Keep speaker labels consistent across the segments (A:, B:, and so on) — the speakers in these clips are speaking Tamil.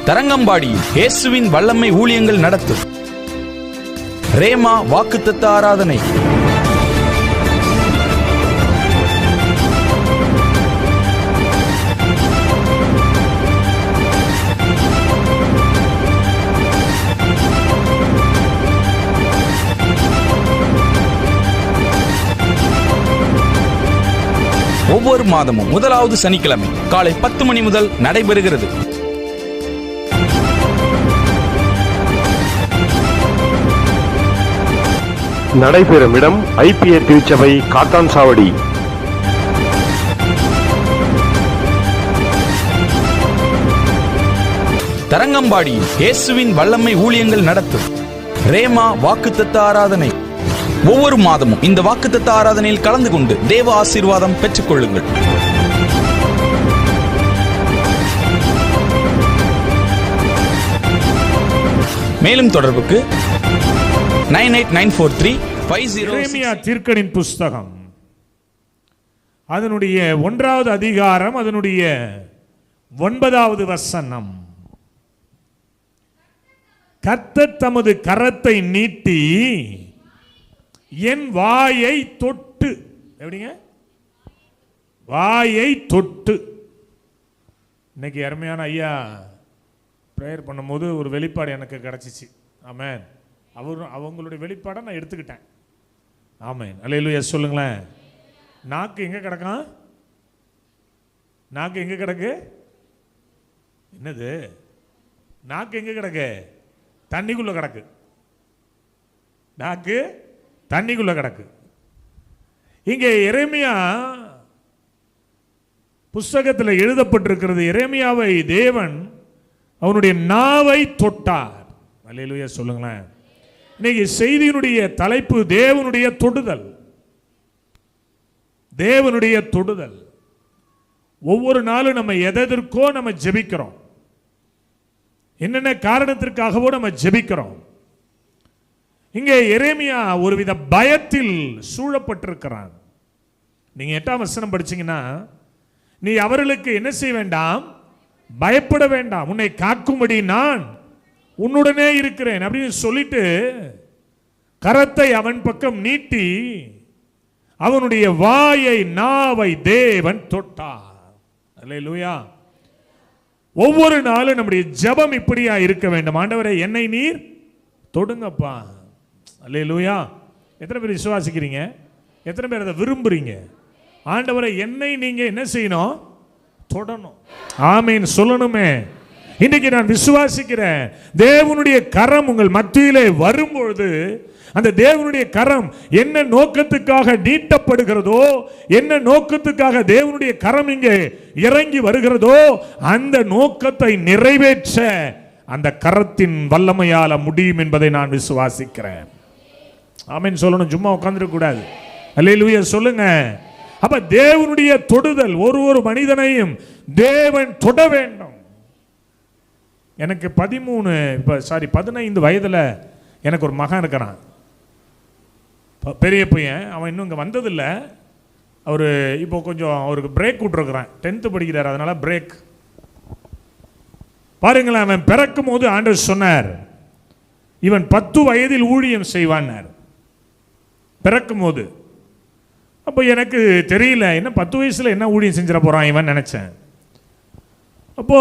A: தரங்கம்பாடியில் இயேசுவின் வல்லமை ஊழியங்கள் நடத்தும் ரேமா வாக்குத்தத்த ஆராதனை. ஒவ்வொரு மாதமும் முதலாவது சனிக்கிழமை காலை 10 மணி முதல் நடைபெறுகிறது.
B: நடைபெறும் இடம் ஐபிஏ திருச்சபை காத்தான்சாவடி.
A: தரங்கம்பாடியில் இயேசுவின் வல்லமை ஊழியங்கள் நடத்தும் ரேமா வாக்குத்தத்த ஆராதனை. ஒவ்வொரு மாதமும் இந்த வாக்குத்தத்த ஆராதனையில் கலந்து கொண்டு தேவ ஆசீர்வாதம் பெற்றுக் கொள்ளுங்கள். மேலும் தொடர்புக்கு 989435.
C: எரேமியா தீர்க்கனின் புஸ்தகம் அதனுடைய 1வது அதிகாரம் அதனுடைய 9வது வசனம். கர்த்தர் தமது கரத்தை நீட்டி என் வாயை தொட்டு, எப்படிங்க வாயை தொட்டு. இன்னைக்கு அருமையான ஐயா ப்ரேயர் பண்ணும்போது ஒரு வெளிப்பாடு எனக்கு கிடைச்சிச்சு. ஆமென். அவங்களுடைய வெளிப்பாடை நான் எடுத்துக்கிட்டேன். ஆமென். அல்லேலூயா சொல்லுங்களேன். நாக்கு எங்க கிடக்கும்? நாக்கு எங்க கிடக்கு? என்னது? நாக்கு எங்க கிடக்கு? தண்ணிக்குள்ள கிடக்கு. நாக்கு தண்ணிக்குள்ள கிடக்கு. இங்கே எரேமியா புஸ்தகத்தில் எழுதப்பட்டிருக்கிறது, எரேமியாவை தேவன் அவனுடைய நாவை தொட்டார். அல்லேலூயா சொல்லுங்களேன். இன்னைக்கு செய்தியினுடைய தலைப்பு தேவனுடைய தொடுதல். தேவனுடைய தொடுதல். ஒவ்வொரு நாளும் நம்ம எதற்கோ நம்ம ஜெபிக்கிறோம், என்னென்ன காரணத்திற்காகவோ நம்ம ஜெபிக்கிறோம். இங்கே எரேமியா ஒருவித பயத்தில் சூழப்பட்டிருக்கிறான். நீங்க 8ஆம் வசனம் படிச்சீங்கன்னா, நீ அவர்களுக்கு என்ன செய்ய வேண்டாம், பயப்பட வேண்டாம், உன்னை காக்கும்படி நான் உன்னுடனே இருக்கிறேன் அப்படின்னு சொல்லிட்டு கரத்தை அவன் பக்கம் நீட்டி அவனுடைய வாயை நாவை தேவன் தொட்டார். அல்லேலூயா. ஒவ்வொரு நாளும் நம்முடைய ஜெபம் இப்படியா இருக்க வேண்டும். ஆண்டவரே என்னை நீர் தொடுங்கப்பா. அல்லேலூயா. எத்தனை பேர் விசுவாசிக்கிறீங்க? எத்தனை பேர் அதை விரும்புறீங்க? ஆண்டவரை என்னை நீங்க என்ன செய்யணும்? தொடணும். ஆமீன் சொல்லணுமே. இன்னைக்கு நான் விசுவாசிக்கிறேன், தேவனுடைய கரம் உங்கள் மத்தியிலே வரும்பொழுது அந்த தேவனுடைய கரம் என்ன நோக்கத்துக்காக நீட்டப்படுகிறதோ, என்ன நோக்கத்துக்காக தேவனுடைய கரம் இங்கே இறங்கி வருகிறதோ, அந்த நோக்கத்தை நிறைவேற்ற அந்த கரத்தின் வல்லமையால முடியும் என்பதை நான் விசுவாசிக்கிறேன். ஆமென் சொல்லணும், சும்மா உட்கார்ந்திருக்க கூடாது. அல்லேலூயா சொல்லுங்க. அப்ப தேவனுடைய தொடுதல், ஒரு மனிதனையும் தேவன் தொட வேண்டும். எனக்கு 15 வயதுல எனக்கு ஒரு மகன் இருக்கிறான், பெரிய பையன். அவன் இன்னும் இங்கே வந்ததில்லை. அவர் இப்போ கொஞ்சம் அவருக்கு பிரேக் விட்டுருக்குறான். 10th படிக்கிறார், அதனால பிரேக். பாருங்களேன், அவன் பிறக்கும் போது ஆண்டவர் சொன்னார், இவன் 10 வயதில் ஊழியம் செய்வான்னார். பிறக்கும் போது. அப்போ எனக்கு தெரியல, என்ன 10 வயசுல என்ன ஊழியம் செஞ்சிட போறான் இவன் நினைச்சேன். அப்போ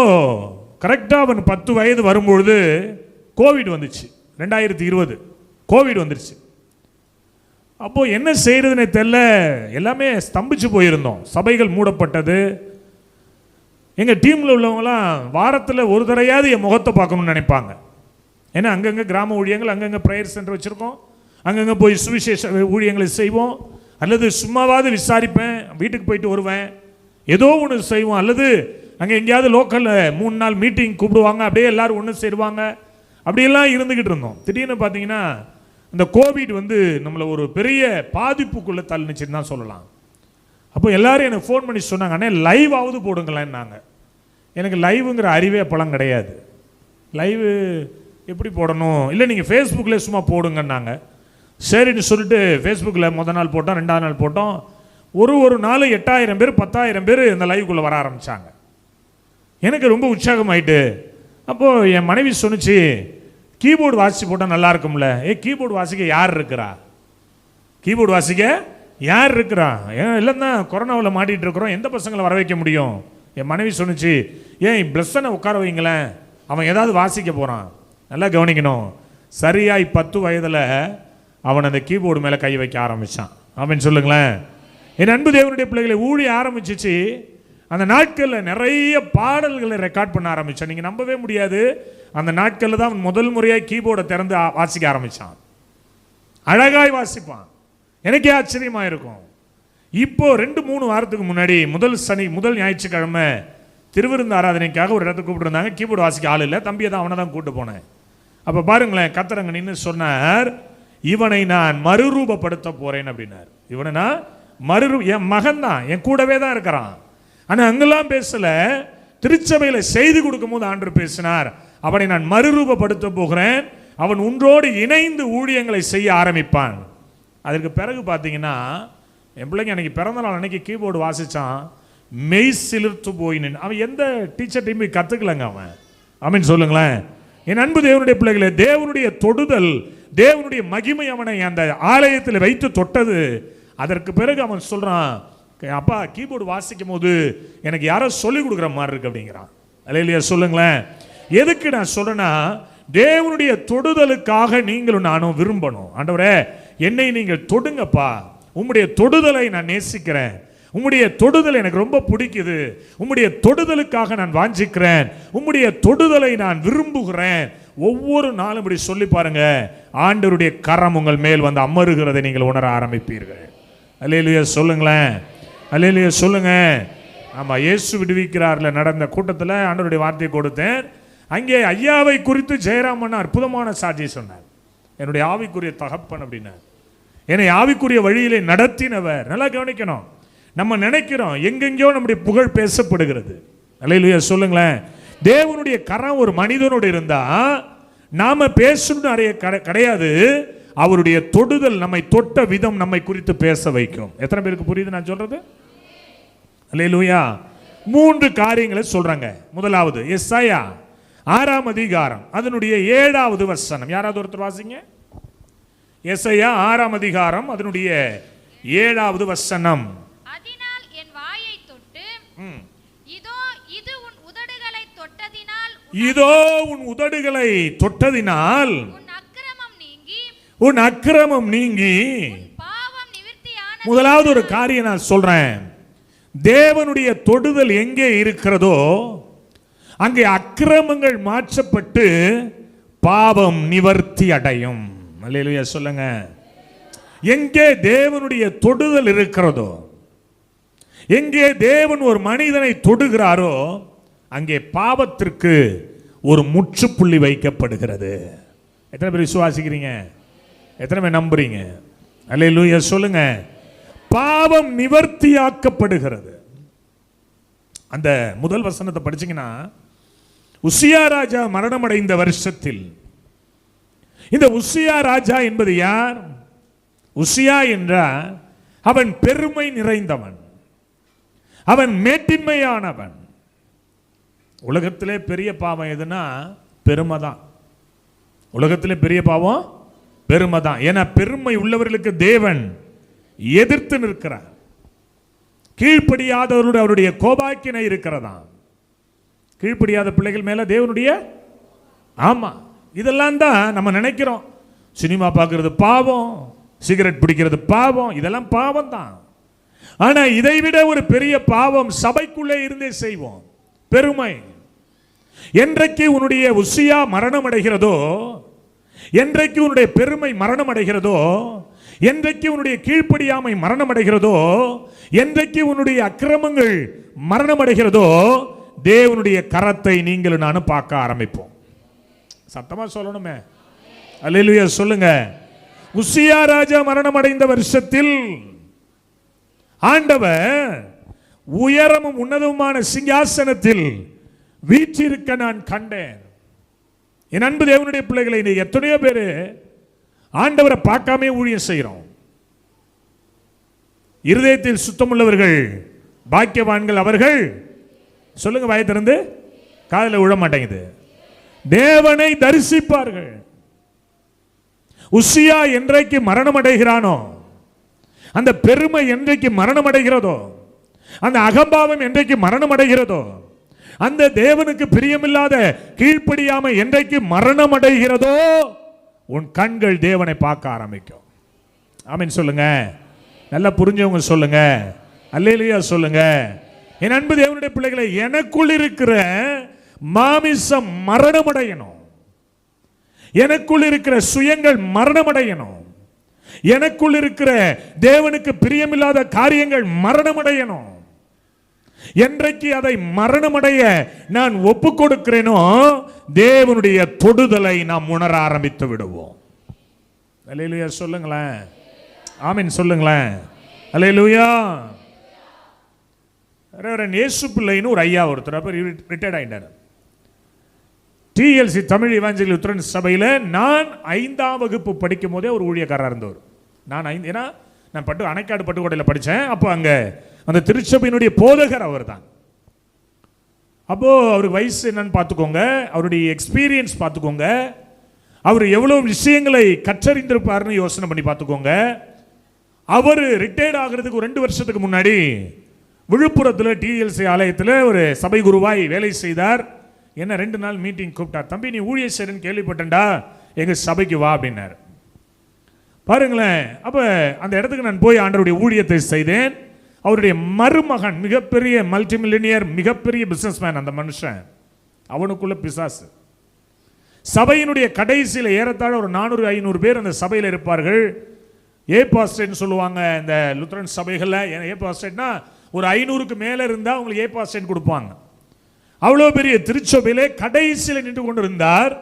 C: கரெக்டா அவன் 10 வயது வரும்பொழுது கோவிட் வந்துச்சு. 2020 கோவிட் வந்துருச்சு. அப்போ என்ன செய்யறதுன்னு தெரியல, எல்லாமே ஸ்தம்பிச்சு போயிருந்தோம். சபைகள் மூடப்பட்டது. எங்கள் டீமில் உள்ளவங்களாம் வாரத்தில் ஒரு தடையாவது என் முகத்தை பார்க்கணும்னு நினைப்பாங்க. ஏன்னா அங்கங்கே கிராம ஊழியங்கள், அங்கங்கே ப்ரேயர் சென்டர் வச்சுருக்கோம், அங்கங்கே போய் சுவிசேஷ ஊழியங்களை செய்வோம். அல்லது சும்மாவாவது விசாரிப்பேன், வீட்டுக்கு போயிட்டு வருவேன், ஏதோ ஒன்று செய்வோம். அல்லது அங்கே எங்கேயாவது லோக்கலில் 3 நாள் மீட்டிங் கூப்பிடுவாங்க, அப்படியே எல்லோரும் ஒன்று சேருவாங்க. அப்படியெல்லாம் இருந்துக்கிட்டு இருந்தோம். திடீர்னு பார்த்தீங்கன்னா இந்த கோவிட் வந்து நம்மளை ஒரு பெரிய பாதிப்புக்குள்ளே தள்ளிச்சுன்னு தான் சொல்லலாம். அப்போ எல்லாரும் எனக்கு ஃபோன் பண்ணி சொன்னாங்க, அண்ணே லைவ் ஆகுது போடுங்களேன்னாங்க. எனக்கு லைவுங்கிற அறிவே அப்போலாம் கிடையாது. லைவு எப்படி போடணும், இல்லை நீங்கள் ஃபேஸ்புக்கில் சும்மா போடுங்கன்னாங்க. சரின்னு சொல்லிட்டு ஃபேஸ்புக்கில் முதல் நாள் போட்டோம், 2வது நாள் போட்டோம். ஒரு நாள் 8000 பேர் 10,000 பேர் இந்த லைவுக்குள்ளே வர ஆரம்பித்தாங்க. எனக்கு ரொம்ப உற்சாகம் ஆகிட்டு, அப்போது என் மனைவி சொன்னிச்சு, கீபோர்டு வாசிச்சு போட்டால் நல்லா இருக்கும்ல. கீபோர்டு வாசிக்க யார் இருக்கிறா? கீபோர்டு வாசிக்க யார் இருக்கிறா? இல்லைன்னா கொரோனாவில் மாட்டிகிட்டு இருக்கிறோம், எந்த பசங்களை வர வைக்க முடியும்? என் மனைவி சொன்னிச்சு, ஏன் பிளஸ்ஸனை உட்கார வைங்களேன், அவன் ஏதாவது வாசிக்க போகிறான். நல்லா கவனிக்கணும். சரியாய் 10 வயதில் அவன் அந்த கீபோர்டு மேலே கை வைக்க ஆரம்பித்தான். அப்படின்னு சொல்லுங்களேன். என் அன்பு தேவனுடைய பிள்ளைகளை ஊழி ஆரம்பிச்சிச்சு. அந்த நாட்களில் நிறைய பாடல்களை ரெக்கார்ட் பண்ண ஆரம்பித்தான். நீங்கள் நம்பவே முடியாது, அந்த நாட்களில் தான் முதல் முறையாக கீபோர்டை திறந்து வாசிக்க ஆரம்பித்தான். அழகாய் வாசிப்பான். எனக்கே ஆச்சரியமாக இருக்கும். இப்போ 2-3 வாரத்துக்கு முன்னாடி முதல் ஞாயிற்றுக்கிழமை திருவிருந்து ஆராதனைக்காக ஒரு இடத்துக்கு கூப்பிட்டுருந்தாங்க. கீபோர்டு வாசிக்க ஆள் இல்லை, தம்பியை தான் அவனை தான் கூப்பிட்டு போனேன். அப்போ பாருங்களேன், கத்தரங்க நின்று சொன்னார், இவனை நான் மறுரூபப்படுத்த போறேன் அப்படின்னார். இவனை நான் என் மகன் தான், என் கூடவே தான் இருக்கிறான். ஆனால் அங்கெல்லாம் பேசல, திருச்சபையில் செய்தி கொடுக்கும் போது ஆண்டவர் பேசினார், அவனை நான் மறுரூபப்படுத்த போகிறேன், அவன் ஒன்றோடு இணைந்து ஊழியங்களை செய்ய ஆரம்பிப்பான். அதற்கு பிறகு பார்த்தீங்கன்னா, என் பிள்ளைங்க அன்னைக்கு பிறந்த நாள் அன்னைக்கு கீபோர்டு வாசித்தான், மெய் சிலிர்த்து போய் நின்று. அவன் எந்த டீச்சர்ட்டையும் போய் கற்றுக்கலங்க அவன். அப்படின்னு சொல்லுங்களேன். என் அன்பு தேவனுடைய பிள்ளைகளை, தேவனுடைய தொடுதல், தேவனுடைய மகிமை அவனை அந்த ஆலயத்தில் வைத்து தொட்டது. அதற்கு பிறகு அவன் சொல்கிறான், அப்பா கீபோர்டு வாசிக்கும் போது எனக்கு யாரோ சொல்லிக் கொடுக்குற மாதிரி இருக்கு அப்படிங்கிறான். அல்லேலூயா சொல்லுங்களேன். எதுக்கு நான் சொல்றேன்னா, தேவனுடைய தொடுதலுக்காக நீங்களும் நானும் விரும்பணும். ஆண்டவரே என்னை நீங்கள் தொடுங்கப்பா, உம்முடைய தொடுதலை நான் நேசிக்கிறேன், உம்முடைய தொடுதல் எனக்கு ரொம்ப பிடிக்குது, உம்முடைய தொடுதலுக்காக நான் வாஞ்சிக்கிறேன், உம்முடைய தொடுதலை நான் விரும்புகிறேன். ஒவ்வொரு நாளும் இப்படி சொல்லி பாருங்க, ஆண்டவருடைய கரம் உங்கள் மேல் வந்து அமருகிறதை நீங்கள் உணர ஆரம்பிப்பீர்கள். அல்லேலூயா சொல்லுங்களேன். அல்லேலூயா சொல்லுங்க. ஆமா, இயேசு விடுவிக்கிறார்ல நடந்த கூட்டத்தில் ஆண்டவருடைய வார்த்தையை கொடுத்தேன். அங்கே ஐயாவை குறித்து ஜெயராமன் அற்புதமான சாட்சியை சொன்னார். என்னுடைய ஆவிக்குரிய தகப்பன் அப்படின்னார். என்னை ஆவிக்குரிய வழியிலே நடத்தினவர். நல்லா கவனிக்கணும். நம்ம நினைக்கிறோம் எங்கெங்கயோ நம்முடைய புகழ் பேசப்படுகிறது. அல்லேலூயா சொல்லுங்களேன். தேவனுடைய கரம் ஒரு மனிதனோடு இருந்தா நாம பேசணும் நிறைய கிடையாது. அவருடைய தொடுதல், நம்மை தொட்ட விதம் நம்மை குறித்து பேச வைக்கும். எத்தனை பேருக்கு புரியுது நான் சொல்றது? அல்லேலூயா. 3 காரியங்களை சொல்றாங்க. முதலாவது எசாயா 6ஆம் அதிகாரம் அதனுடைய 7வது வசனம். யாராவது ஒருத்தர் வாசிங்க. எசாயா 6ஆம் அதிகாரம் அதனுடைய 7வது வசனம்.
D: அதனால் என் வாயை தொட்டு, இதோ இது உன் உதடுகளை தொட்டதினால்,
C: இதோ உன் உதடுகளை தொட்டதினால்
D: உன் அக்கிரமம் நீங்கி பாவம் நிவர்த்தியான.
C: முதலாவது ஒரு காரியம் நான் சொல்றேன். தேவனுடைய தொடுதல் எங்கே இருக்கிறதோ அங்கே அக்கிரமங்கள் மாற்றப்பட்டு பாவம் நிவர்த்தி அடையும். அல்லேலூயா சொல்லுங்க. எங்கே தேவனுடைய தொடுதல் இருக்கிறதோ, எங்கே தேவன் ஒரு மனிதனை தொடுகிறாரோ அங்கே பாவத்திற்கு ஒரு முற்றுப்புள்ளி வைக்கப்படுகிறது. எத்தனை பேர் விசுவாசிக்கிறீங்க? எத்தனை பேர் நம்புறீங்க? அல்லேலூயா சொல்லுங்க. பாவம் நிவர்த்தியாக்கப்படுகிறது. அந்த முதல் வசனத்தை படிச்சீங்கன்னா, உசியா ராஜா மரணமடைந்த வருஷத்தில், இந்த உசியா ராஜா என்பது யார்? உசியா என்றால் அவன் பெருமை நிறைந்தவன், அவன் மேட்டின்மையானவன். உலகத்திலே பெரிய பாவம் எதுனா பெருமை தான். உலகத்திலே பெரிய பாவம் பெருமை தான். ஏன்னா பெருமை உள்ளவர்களுக்கு தேவன் எதிர்த்து நிற்கிறார். கீழ்ப்படியாதவர்களுடைய அவருடைய கோபாக்கினை இருக்கிறதா. கீழ்ப்படியாத பிள்ளைகள் மேல தேவனுடைய, ஆமா, இதெல்லாம் தான் நம்ம நினைக்கிறோம். சினிமா பார்க்கறது பாவம், சிகரெட் பிடிக்கிறது பாவம், இதெல்லாம் பாவம் தான். ஆனா இதை விட ஒரு பெரிய பாவம் சபைக்குள்ளே இருந்தே செய்வோம், பெருமை. என்றைக்கு உன்னுடைய உசியா மரணம் அடைகிறதோ, என்றைக்கு உன்னுடைய பெருமை மரணம் அடைகிறதோ, என்றைக்கு உன்னுடைய கீழ்ப்படியாமை மரணம் அடைகிறதோ, என்றைக்கு உன்னுடைய அக்கிரமங்கள் மரணம் அடைகிறதோ, தேவனுடைய கரத்தை நீங்கள் நானும் பார்க்க ஆரம்பிப்போம். சத்தமா சொல்லணுமே. அல்லேலூயா சொல்லுங்க. உசியா ராஜா மரணம் அடைந்த வருஷத்தில் ஆண்டவர் உயரமும் உன்னதமான சிங்காசனத்தில் வீற்றிருக்க நான் கண்டேன். என் அன்பு தேவனுடைய பிள்ளைகளை, எத்தனையோ பேரு ஆண்டவரை பார்க்காம ஊழியம் செய்கிறோம். இருதயத்தில் சுத்தமுள்ளவர்கள் பாக்கியவான்கள் அவர்கள். சொல்லுங்க, வாயை திறந்து. காதில் விழ மாட்டேங்குது. தேவனை தரிசிப்பார்கள். உசியா என்றைக்கு மரணம் அடைகிறானோ, அந்த பெருமை என்றைக்கு மரணம் அடைகிறதோ, அந்த அகம்பாவம் என்றைக்கு மரணம் அடைகிறதோ, அந்த தேவனுக்கு பிரியமில்லாத கீழ்ப்படியாமை என்றைக்கு மரணம் அடைகிறதோ, உன் கண்கள் தேவனை பார்க்க ஆரம்பிக்கும். ஆமென் சொல்லுங்க. நல்லா புரிஞ்சவங்க சொல்லுங்க. அல்லேலூயா சொல்லுங்க. என் அன்பு தேவனுடைய பிள்ளைகளை, எனக்குள் இருக்கிற மாமிசம் மரணம் அடையணும். எனக்குள் இருக்கிற சுயங்கள் மரணம் அடையணும். எனக்குள் இருக்கிற தேவனுக்கு பிரியமில்லாத காரியங்கள் மரணம் அடையணும். என்றைக்கு அதை மரணமடைய நான் ஒப்பு கொடுக்கிறேனோ, தேவனுடைய தொடுதலை நாம் உணர ஆரம்பித்து விடுவோம். அல்லேலூயா சொல்லுங்களேன். ஆமென் சொல்லுங்களேன். அல்லேலூயா. ரெவரண்ட் இயேசு பிள்ளைன்னு ஒரு ஐயா ஒருத்தர், அப்ப ரிட்டையர்ட் ஆயிட்டார். TLC தமிழ் இவாஞ்சலிக் லுத்தரன் சபையில் நான் 5ஆம் வகுப்பு படிக்கும் போதே ஒரு ஊழியக்காரர் இருந்தவர். ஏன்னா நான் அணைக்காடு பட்டுக்கோட்டையில் படித்தேன். அப்போ அங்கே அந்த திருச்சபையினுடைய போதகர் அவர் தான். அப்போது அவருக்கு வயசு என்னன்னு பார்த்துக்கோங்க, அவருடைய எக்ஸ்பீரியன்ஸ் பார்த்துக்கோங்க, அவர் எவ்வளோ விஷயங்களை கற்றறிந்திருப்பாருன்னு யோசனை பண்ணி பார்த்துக்கோங்க. அவர் ரிட்டையர்ட் ஆகிறதுக்கு ஒரு 2 வருஷத்துக்கு முன்னாடி விழுப்புரத்தில் TLC ஆலயத்தில் ஒரு சபை குருவாய் வேலை செய்தார். என்ன 2 நாள் மீட்டிங் கூப்பிட்டார். தம்பி, நீ ஊழிய செய்றேன்னு கேள்விப்பட்டேன்டா, எங்கள் சபைக்கு வா அப்படின்னார். பாருங்களேன். அப்போ அந்த இடத்துக்கு நான் போய் ஆண்டவருடைய ஊழியத்தை செய்தேன். அவருடைய மருமகன் மிகப்பெரிய மல்டி மில்லியனியர், மிகப்பெரிய பிஸ்னஸ்மேன். அந்த மனுஷன், அவனுக்குள்ள பிசாசு. சபையினுடைய கடைசியில் ஏறத்தாழ ஒரு 400-500 பேர் அந்த சபையில் இருப்பார்கள். ஏ பாஸ்டேட்னு சொல்லுவாங்க இந்த லுத்தரன் சபைகளில். ஏ பாஸ்டேட்னா ஒரு 500க்கு மேலே இருந்தால் அவங்களுக்கு ஏ பாஸ்டேட் கொடுப்பாங்க. அவ்வளோ பெரிய திருச்சபையிலே கடைசியில் நின்று கொண்டு இருந்தார்.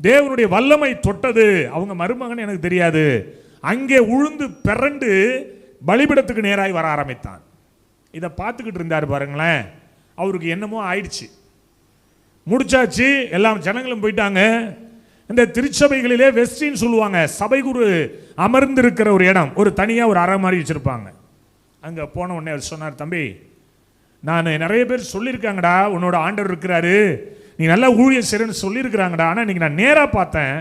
C: தேவனுடைய வல்லமை தொட்டது. அவங்க மருமகன் எனக்கு தெரியாது. அங்கே உழுந்து பிறண்டு பலிபிடத்துக்கு நேராய் வர ஆரம்பித்தான். இதை பார்த்துக்கிட்டு இருந்தார் பாருங்களேன். அவருக்கு என்னமோ ஆயிடுச்சு. முடிச்சாச்சு, எல்லாம் ஜனங்களும் போயிட்டாங்க. இந்த திருச்சபைகளிலே வெஸ்டின்னு சொல்லுவாங்க, சபை குரு அமர்ந்திருக்கிற ஒரு இடம், ஒரு தனியாக ஒரு அறை மாதிரி வச்சுருப்பாங்க. அங்கே போன உடனே அவர் சொன்னார், தம்பி, நான் நிறைய பேர் சொல்லியிருக்காங்கடா உன்னோட ஆண்டவர் இருக்கிறாரு, நீ நல்லா ஊழியம் செய்றேன்னு சொல்லியிருக்கிறாங்கடா. ஆனால் இன்னைக்கு நான் நேராக பார்த்தேன்,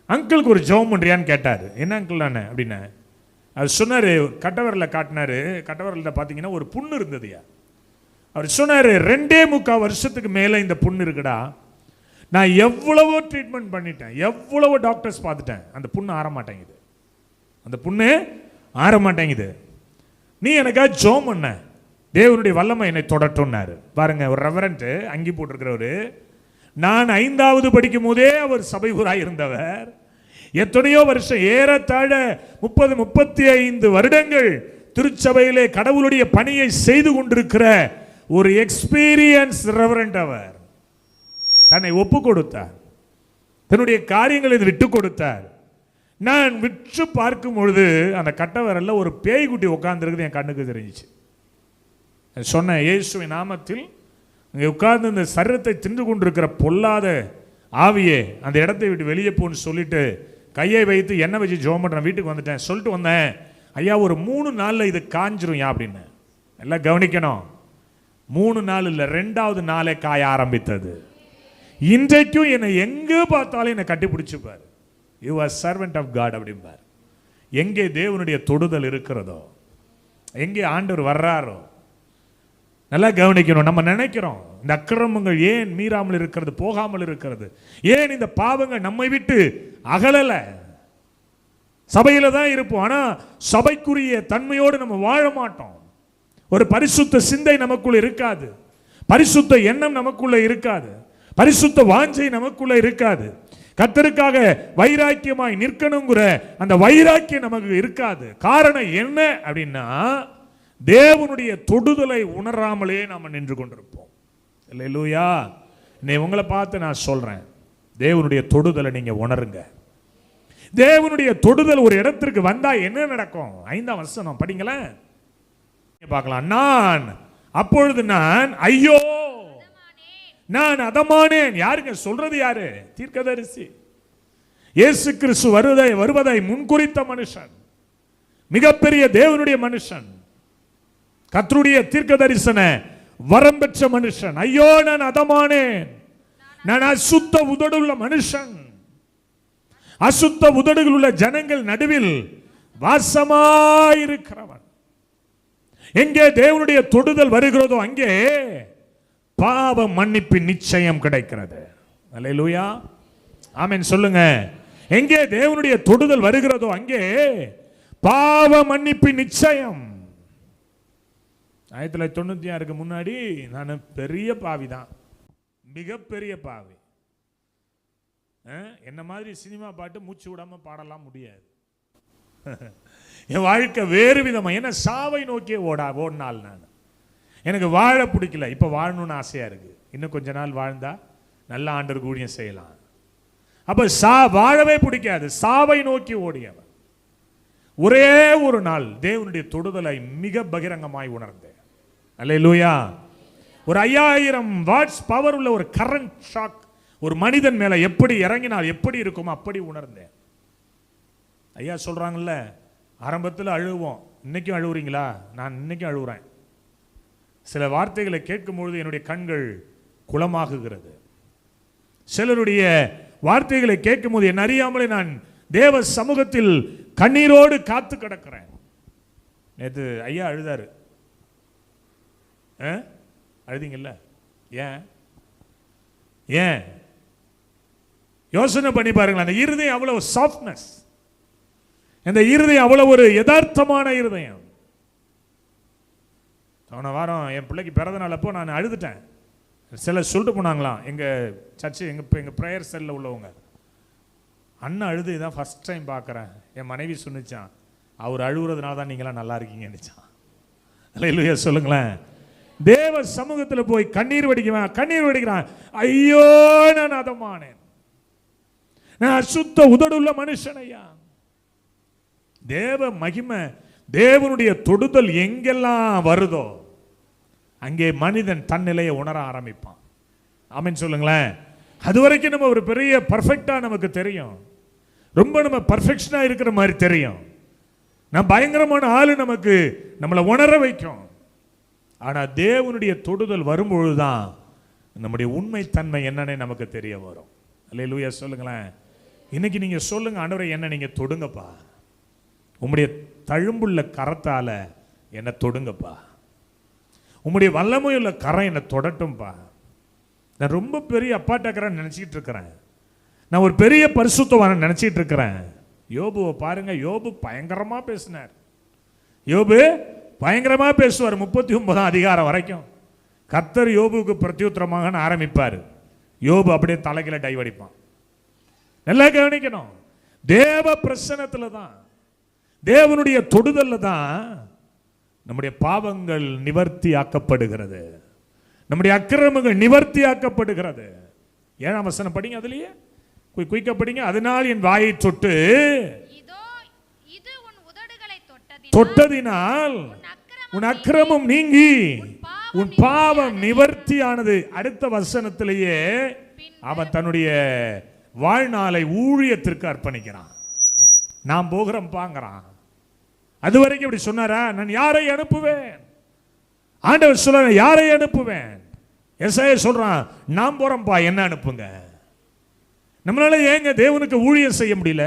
C: அங்கிளுக்கு ஒரு ஜெபம் பண்ணுறியான்னு கேட்டார். என்ன அங்கிள் நான் அப்படின்னு அது சொன்னார். கட்டவரில் காட்டினார். கட்டவரில் பார்த்தீங்கன்னா ஒரு புண்ணு இருந்ததுயா. அவர் சொன்னார், 2.25 வருஷத்துக்கு மேலே இந்த புண்ணு இருக்குடா. நான் எவ்வளவோ ட்ரீட்மெண்ட் பண்ணிட்டேன், எவ்வளவோ டாக்டர்ஸ் பார்த்துட்டேன், அந்த புண்ணு ஆற மாட்டேங்குது, அந்த புண்ணு ஆற மாட்டேங்குது. நீ எனக்காக ஜெபம் பண்ண, தேவனுடைய வல்லமை என்னை தொடட்டும்னாரு. பாருங்க, ஒரு ரெவரண்ட் அங்கி போட்டிருக்கிறவரு. நான் 5வது படிக்கும் போதே அவர் சபைகுராய் இருந்தவர். எத்தனையோ வருஷம், ஏறத்தாழ 30-35 வருடங்கள் திருச்சபையிலே கடவுளுடைய பணியை செய்து கொண்டிருக்கிற ஒரு எக்ஸ்பீரியன்ஸ் ரெவரண்ட். அவர் தன்னை ஒப்பு கொடுத்தார், தன்னுடைய காரியங்களை விட்டு கொடுத்தார். நான் விற்று பார்க்கும் பொழுது அந்த கட்டவரில் ஒரு பேய்குட்டி உட்கார்ந்துருக்குது என் கண்ணுக்கு தெரிஞ்சிச்சு. சொன்ன, இயேசுவின் நாமத்தில் இங்கே உட்கார்ந்து இந்த சரீரத்தை தின்று கொண்டிருக்கிற பொல்லாத ஆவியே அந்த இடத்தை விட்டு வெளியே போன்னு சொல்லிட்டு கையை வைத்து எண்ணெய் வச்சு ஜெபம் பண்ணுறேன். வீட்டுக்கு வந்துட்டேன். சொல்லிட்டு வந்தேன், ஐயா ஒரு 3 நாளில் இது காஞ்சிரும் யா அப்படின்னு. எல்லாம் கவனிக்கணும், 3 நாள் இல்லை, 2வது நாளே காய ஆரம்பித்தது. இன்றைக்கும் என்னை எங்கே பார்த்தாலும் என்னை கட்டி பிடிச்சிப்பார். You are servant of God அப்படிம்பார். எங்கே தேவனுடைய தொடுதல் இருக்கிறதோ, எங்கே ஆண்டவர் வர்றாரோ, நல்லா கவனிக்கணும். நம்ம நினைக்கிறோம் இந்த அக்கிரமங்கள் ஏன் மீறாமல் இருக்கிறது, போகாமல் இருக்கிறது, ஏன் இந்த பாவங்கள் நம்மை விட்டு அகலல. சபையில தான் இருப்போம், ஆனா சபைக்குரிய தன்மையோடு நம்ம வாழ மாட்டோம். ஒரு பரிசுத்த சிந்தை நமக்குள்ள இருக்காது, பரிசுத்த எண்ணம் நமக்குள்ள இருக்காது, பரிசுத்த வாஞ்சை நமக்குள்ள இருக்காது. கர்த்தருக்காக வைராக்கியமாய் நிற்கணுங்கிற அந்த வைராக்கியம் நமக்கு இருக்காது. காரணம் என்ன அப்படின்னா, தேவனுடைய தொடுதலை உணராமலே நாம நின்று கொண்டிருப்போம். அல்லேலூயா. இன்னை உங்களை பார்த்து நான் சொல்றேன், தேவனுடைய தொடுதலை நீங்க உணருங்க. தேவனுடைய தொடுதல் ஒரு இடத்திற்கு வந்தா என்ன நடக்கும்? 5ஆம் வசனம் படிங்களேன், பார்க்கலாம். நான் அப்பொழுது நான் ஐயோ, நான் அதமானேன். யாருங்க சொல்றது? யாரு? தீர்க்கதரிசி. இயேசு கிறிஸ்து வருவதை முன்குறித்த மனுஷன், மிகப்பெரிய தேவனுடைய மனுஷன், கர்த்தருடைய தீர்க்க தரிசன வரம் பெற்ற மனுஷன். ஐயோ நான் அதமானேன், நான் அசுத்த உதடுள்ள மனுஷன், அசுத்த உதடுகள் உள்ள ஜனங்கள் நடுவில் வாசமாயிருக்கிறவன். எங்கே தேவனுடைய தொடுதல் வருகிறதோ அங்கே பாவ மன்னிப்பின் நிச்சயம் கிடைக்கிறது. அல்லேலூயா, ஆமென் சொல்லுங்க. எங்கே தேவனுடைய தொடுதல் வருகிறதோ அங்கே பாவ மன்னிப்பின் நிச்சயம். 1996 முன்னாடி நான் பெரிய பாவி தான், மிகப்பெரிய பாவி. என்ன மாதிரி சினிமா பாட்டு மூச்சு விடாம பாடலாம் முடியாது. என் வாழ்க்கை வேறு விதமா, என்ன சாவை நோக்கியே ஓடினாள் நான். எனக்கு வாழ பிடிக்கல, இப்ப வாழணும்னு ஆசையா இருக்கு. இன்னும் கொஞ்ச நாள் வாழ்ந்தா நல்ல ஆண்டவர் ஊழியம் செய்யலாம். அப்ப வாழவே பிடிக்காது, சாவை நோக்கி ஓடியவன். ஒரே ஒரு நாள் தேவனுடைய தொடுதலை மிக பகிரங்கமாய் உணர்ந்தேன். அல்லேலூயா. ஒரு 5000 வாட்ஸ் பவர் உள்ள ஒரு கரண்ட் ஷாக் ஒரு மனிதன் மேல எப்படி இறங்கினால் எப்படி இருக்குமோ அப்படி உணர்ந்தேன். ஐயா சொல்றாங்கல்ல, ஆரம்பத்தில் அழுவோம். இன்னைக்கும் அழுவுறீங்களா? நான் இன்னைக்கும் அழுவுறேன். சில வார்த்தைகளை கேட்கும் பொழுது என்னுடைய கண்கள் குளமாகுகிறது. சிலருடைய வார்த்தைகளை கேட்கும் போது என் அறியாமலே நான் தேவ சமூகத்தில் கண்ணீரோடு காத்து கிடக்கிறேன். நேற்று ஐயா அழுதாரு. அழுதிங்கல்ல? ஏன் ஏன் யோசனை பண்ணி பாருங்களேன். அந்த இருதயம் அவ்வளவு சாஃப்ட்னஸ், அந்த இருதயம் அவ்வளவு ஒரு யதார்த்தமான இருதயம். போன வாரம் என் பிள்ளைக்கு பிறந்த நாள் அப்போ நான் அழுதுட்டேன். சிலர் சொல்லிட்டு போனாங்களாம், எங்கள் சர்ச்சு எங்கள் ப்ரேயர் செல்லில் உள்ளவங்க, அண்ணன் அழுது இதான் ஃபர்ஸ்ட் டைம் பார்க்குறேன். என் மனைவி சொன்னிச்சான், அவர் அழுகுறதுனால தான் நீங்களாம் நல்லா இருக்கீங்கன்னுச்சான். அல்லேலூயா சொல்லுங்களேன். தேவ சமூகத்தில் போய் கண்ணீர் வடிக்கிறான். ஐயோ நான் அதமானேன், நான் அசுத்த உதடுள்ள மனுஷன் ஐயா. தேவ மகிமை, தேவனுடைய தொடுதல் எங்கெல்லாம் வருதோ அங்கே மனிதன் தன் நிலையை உணர ஆரம்பிப்பான். ஆமென் சொல்லுங்களேன். அது வரைக்கும் நம்ம ஒரு பெரிய பர்ஃபெக்டா நமக்கு தெரியும், ரொம்ப நம்ம பர்ஃபெக்ஷனா இருக்கிற மாதிரி தெரியும், நான் பயங்கரமான ஆளு நமக்கு நம்மளை உணர வைக்கும். ஆனா தேவனுடைய தொடுதல் வரும்பொழுதுதான் நம்முடைய உண்மை தன்மை என்னன்னு நமக்கு தெரிய வரும். அல்லேலூயா சொல்லுங்களேன். இன்னைக்கு நீங்க சொல்லுங்க, ஆண்டவரே என்ன நீங்க தொடுங்கப்பா, உம்முடைய தழும்புள்ள கரத்தால என்ன தொடுங்கப்பா, உம்முடைய வல்லமையுள்ள கரம் என்ன தொடட்டும்பா. நான் ரொம்ப பெரிய அப்பாட்டக்கறேன் நினைச்சிட்டு இருக்கிறேன், நான் ஒரு பெரிய பரிசுத்தவான நினைச்சிட்டு இருக்கிறேன். யோபுவை பாருங்க, யோபு பயங்கரமா பேசினார். யோபு பயங்கரமா பேசுவார். 39ஆம் அதிகாரம் வரைக்கும் கர்த்தர் யோபுவுக்கு பிரத்யுத்தரமாக ஆரம்பிப்பார். யோபு அப்படியே தலைகளை டைவடிப்பான். நல்லா கவனிக்கணும், தேவ பிரசன்னத்துல தான், தேவனுடைய தொடுதல்ல தான் நம்முடைய பாவங்கள் நிவர்த்தி ஆக்கப்படுகிறது, நம்முடைய அக்கிரமங்கள் நிவர்த்தி ஆக்கப்படுகிறது. 7ஆம் வசனம் படிங்க, அதுலயே குயிக்க படிங்க. அதனால் என் வாயை தொட்டு தொட்டதினால் உன் அக்கிரமம் நீங்கி உன் பாவம் நிவர்த்தி ஆனது. அடுத்த வசனத்திலேயே அவன் தன்னுடைய வாழ்நாளை ஊழியத்திற்கு அர்ப்பணிக்கிறான். நான் போகிறேன் பாங்கிறான். அது வரைக்கும் இப்படி சொன்னாரா? நான் யாரை அனுப்புவேன்? ஆண்டவர் சொல்ற யாரை அனுப்புவேன்? எசாயா சொல்றான், நான் போறேன்பா, என்ன அனுப்புங்க. நம்மளால ஏங்க தேவனுக்கு ஊழியம் செய்ய முடியல?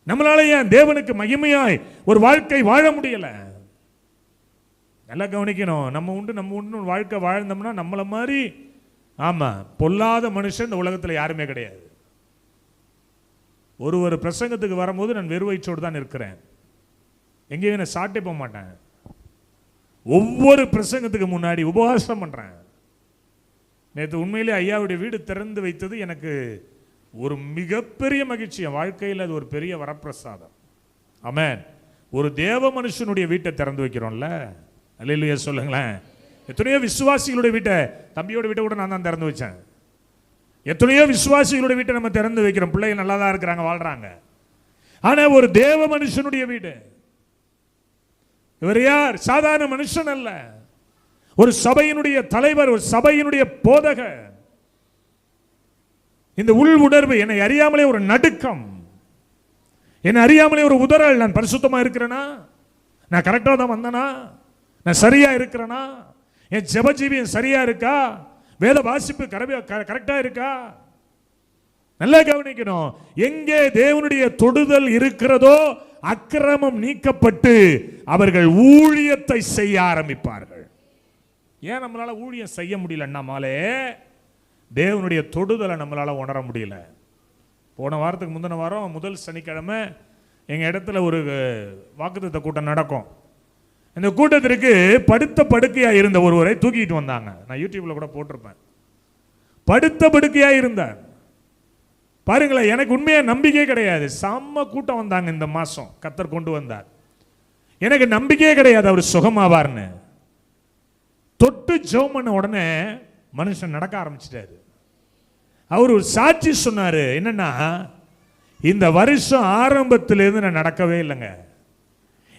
C: நம்மளால ஏன் தேவனுக்கு மகிமையாய் ஒரு வாழ்க்கை வாழ முடியல? நல்லா கவனிக்கணும். நம்ம உண்டு வாழ்க்கை வாழ்ந்தோம்னா நம்மள மாதிரி ஆமா பொல்லாத மனுஷன் இந்த உலகத்தில் யாருமே கிடையாது. ஒரு பிரசங்கத்துக்கு வரும்போது நான் வெறுவயிற்றோடு தான் இருக்கிறேன், எங்கேயும் நான் சாட்டே போக மாட்டேன். ஒவ்வொரு பிரசங்கத்துக்கு முன்னாடி உபவாசம் பண்றேன். நேற்று உண்மையிலே ஐயாவுடைய வீடு திறந்து வைத்தது எனக்கு ஒரு மிகப்பெரிய மகிழ்ச்சி. என் வாழ்க்கையில் அது ஒரு பெரிய வரப்பிரசாதம். ஆமென். ஒரு தேவ மனுஷனுடைய வீட்டை திறந்து வைக்கிறோம்ல, அல்லேலூயா சொல்லுங்களேன். எத்தனையோ விசுவாசிகளுடைய வீட்டை, தம்பியோட வீட்டை கூட நான் தான் திறந்து வச்சேன். எத்தனையோ விசுவாசிகளுடைய வீட்டை நம்ம திறந்து வைக்கிறோம், பிள்ளைங்க நல்லா தான் இருக்கிறாங்க, வாழ்றாங்க. ஆனா ஒரு தேவ மனுஷனுடைய வீடு, இவர் யார்? சாதாரண மனுஷன் அல்ல, ஒரு சபையினுடைய தலைவர், ஒரு சபையினுடைய போதகர். இந்த உள் உணர்வு என்னை அறியாமலே ஒரு நடுக்கம், என்னை அறியாமலே ஒரு உதறல். நான் பரிசுத்தமா இருக்கிறேனா? நான் கரெக்டா தான் வந்தனா? நான் சரியா இருக்கிறேனா? என் ஜெப ஜீவியம் சரியா இருக்கா? வேத வாசிப்பு கரெக்டா இருக்கா? நல்லா கவனிக்கணும். எங்கே தேவனுடைய தொடுதல் இருக்கிறதோ அக்கிரமம் நீக்கப்பட்டு அவர்கள் ஊழியத்தை செய்ய ஆரம்பிப்பார்கள். ஏன் நம்மளால ஊழியம் செய்ய முடியலன்னாலே தேவனுடைய தொடுதலை நம்மளால உணர முடியல. போன வாரத்துக்கு முந்தின வாரம் முதல் சனிக்கிழமை எங்கள் இடத்துல ஒரு வாக்குத்தத்த கூட்டம் நடக்கும். இந்த கூட்டத்திற்கு படுத்த படுக்கையாக இருந்த ஒருவரை தூக்கிட்டு வந்தாங்க. நான் யூடியூப்ல கூட போட்டிருப்பேன். படுத்த படுக்கையாக இருந்தார். பாருங்களேன், எனக்கு உண்மையா நம்பிக்கையே கிடையாது. செம்ம கூட்டம் வந்தாங்க இந்த மாசம். கர்த்தர் கொண்டு வந்தார். எனக்கு நம்பிக்கையே கிடையாது அவர் சுகமாவார்னு. தொட்டு ஜெபம் பண்ண உடனே மனுஷன் நடக்க ஆரம்பிச்சிட்டாரு. அவர் ஒரு சாட்சி சொன்னாரு. என்னன்னா, இந்த வருஷம் ஆரம்பத்திலிருந்து நான் நடக்கவே இல்லைங்க.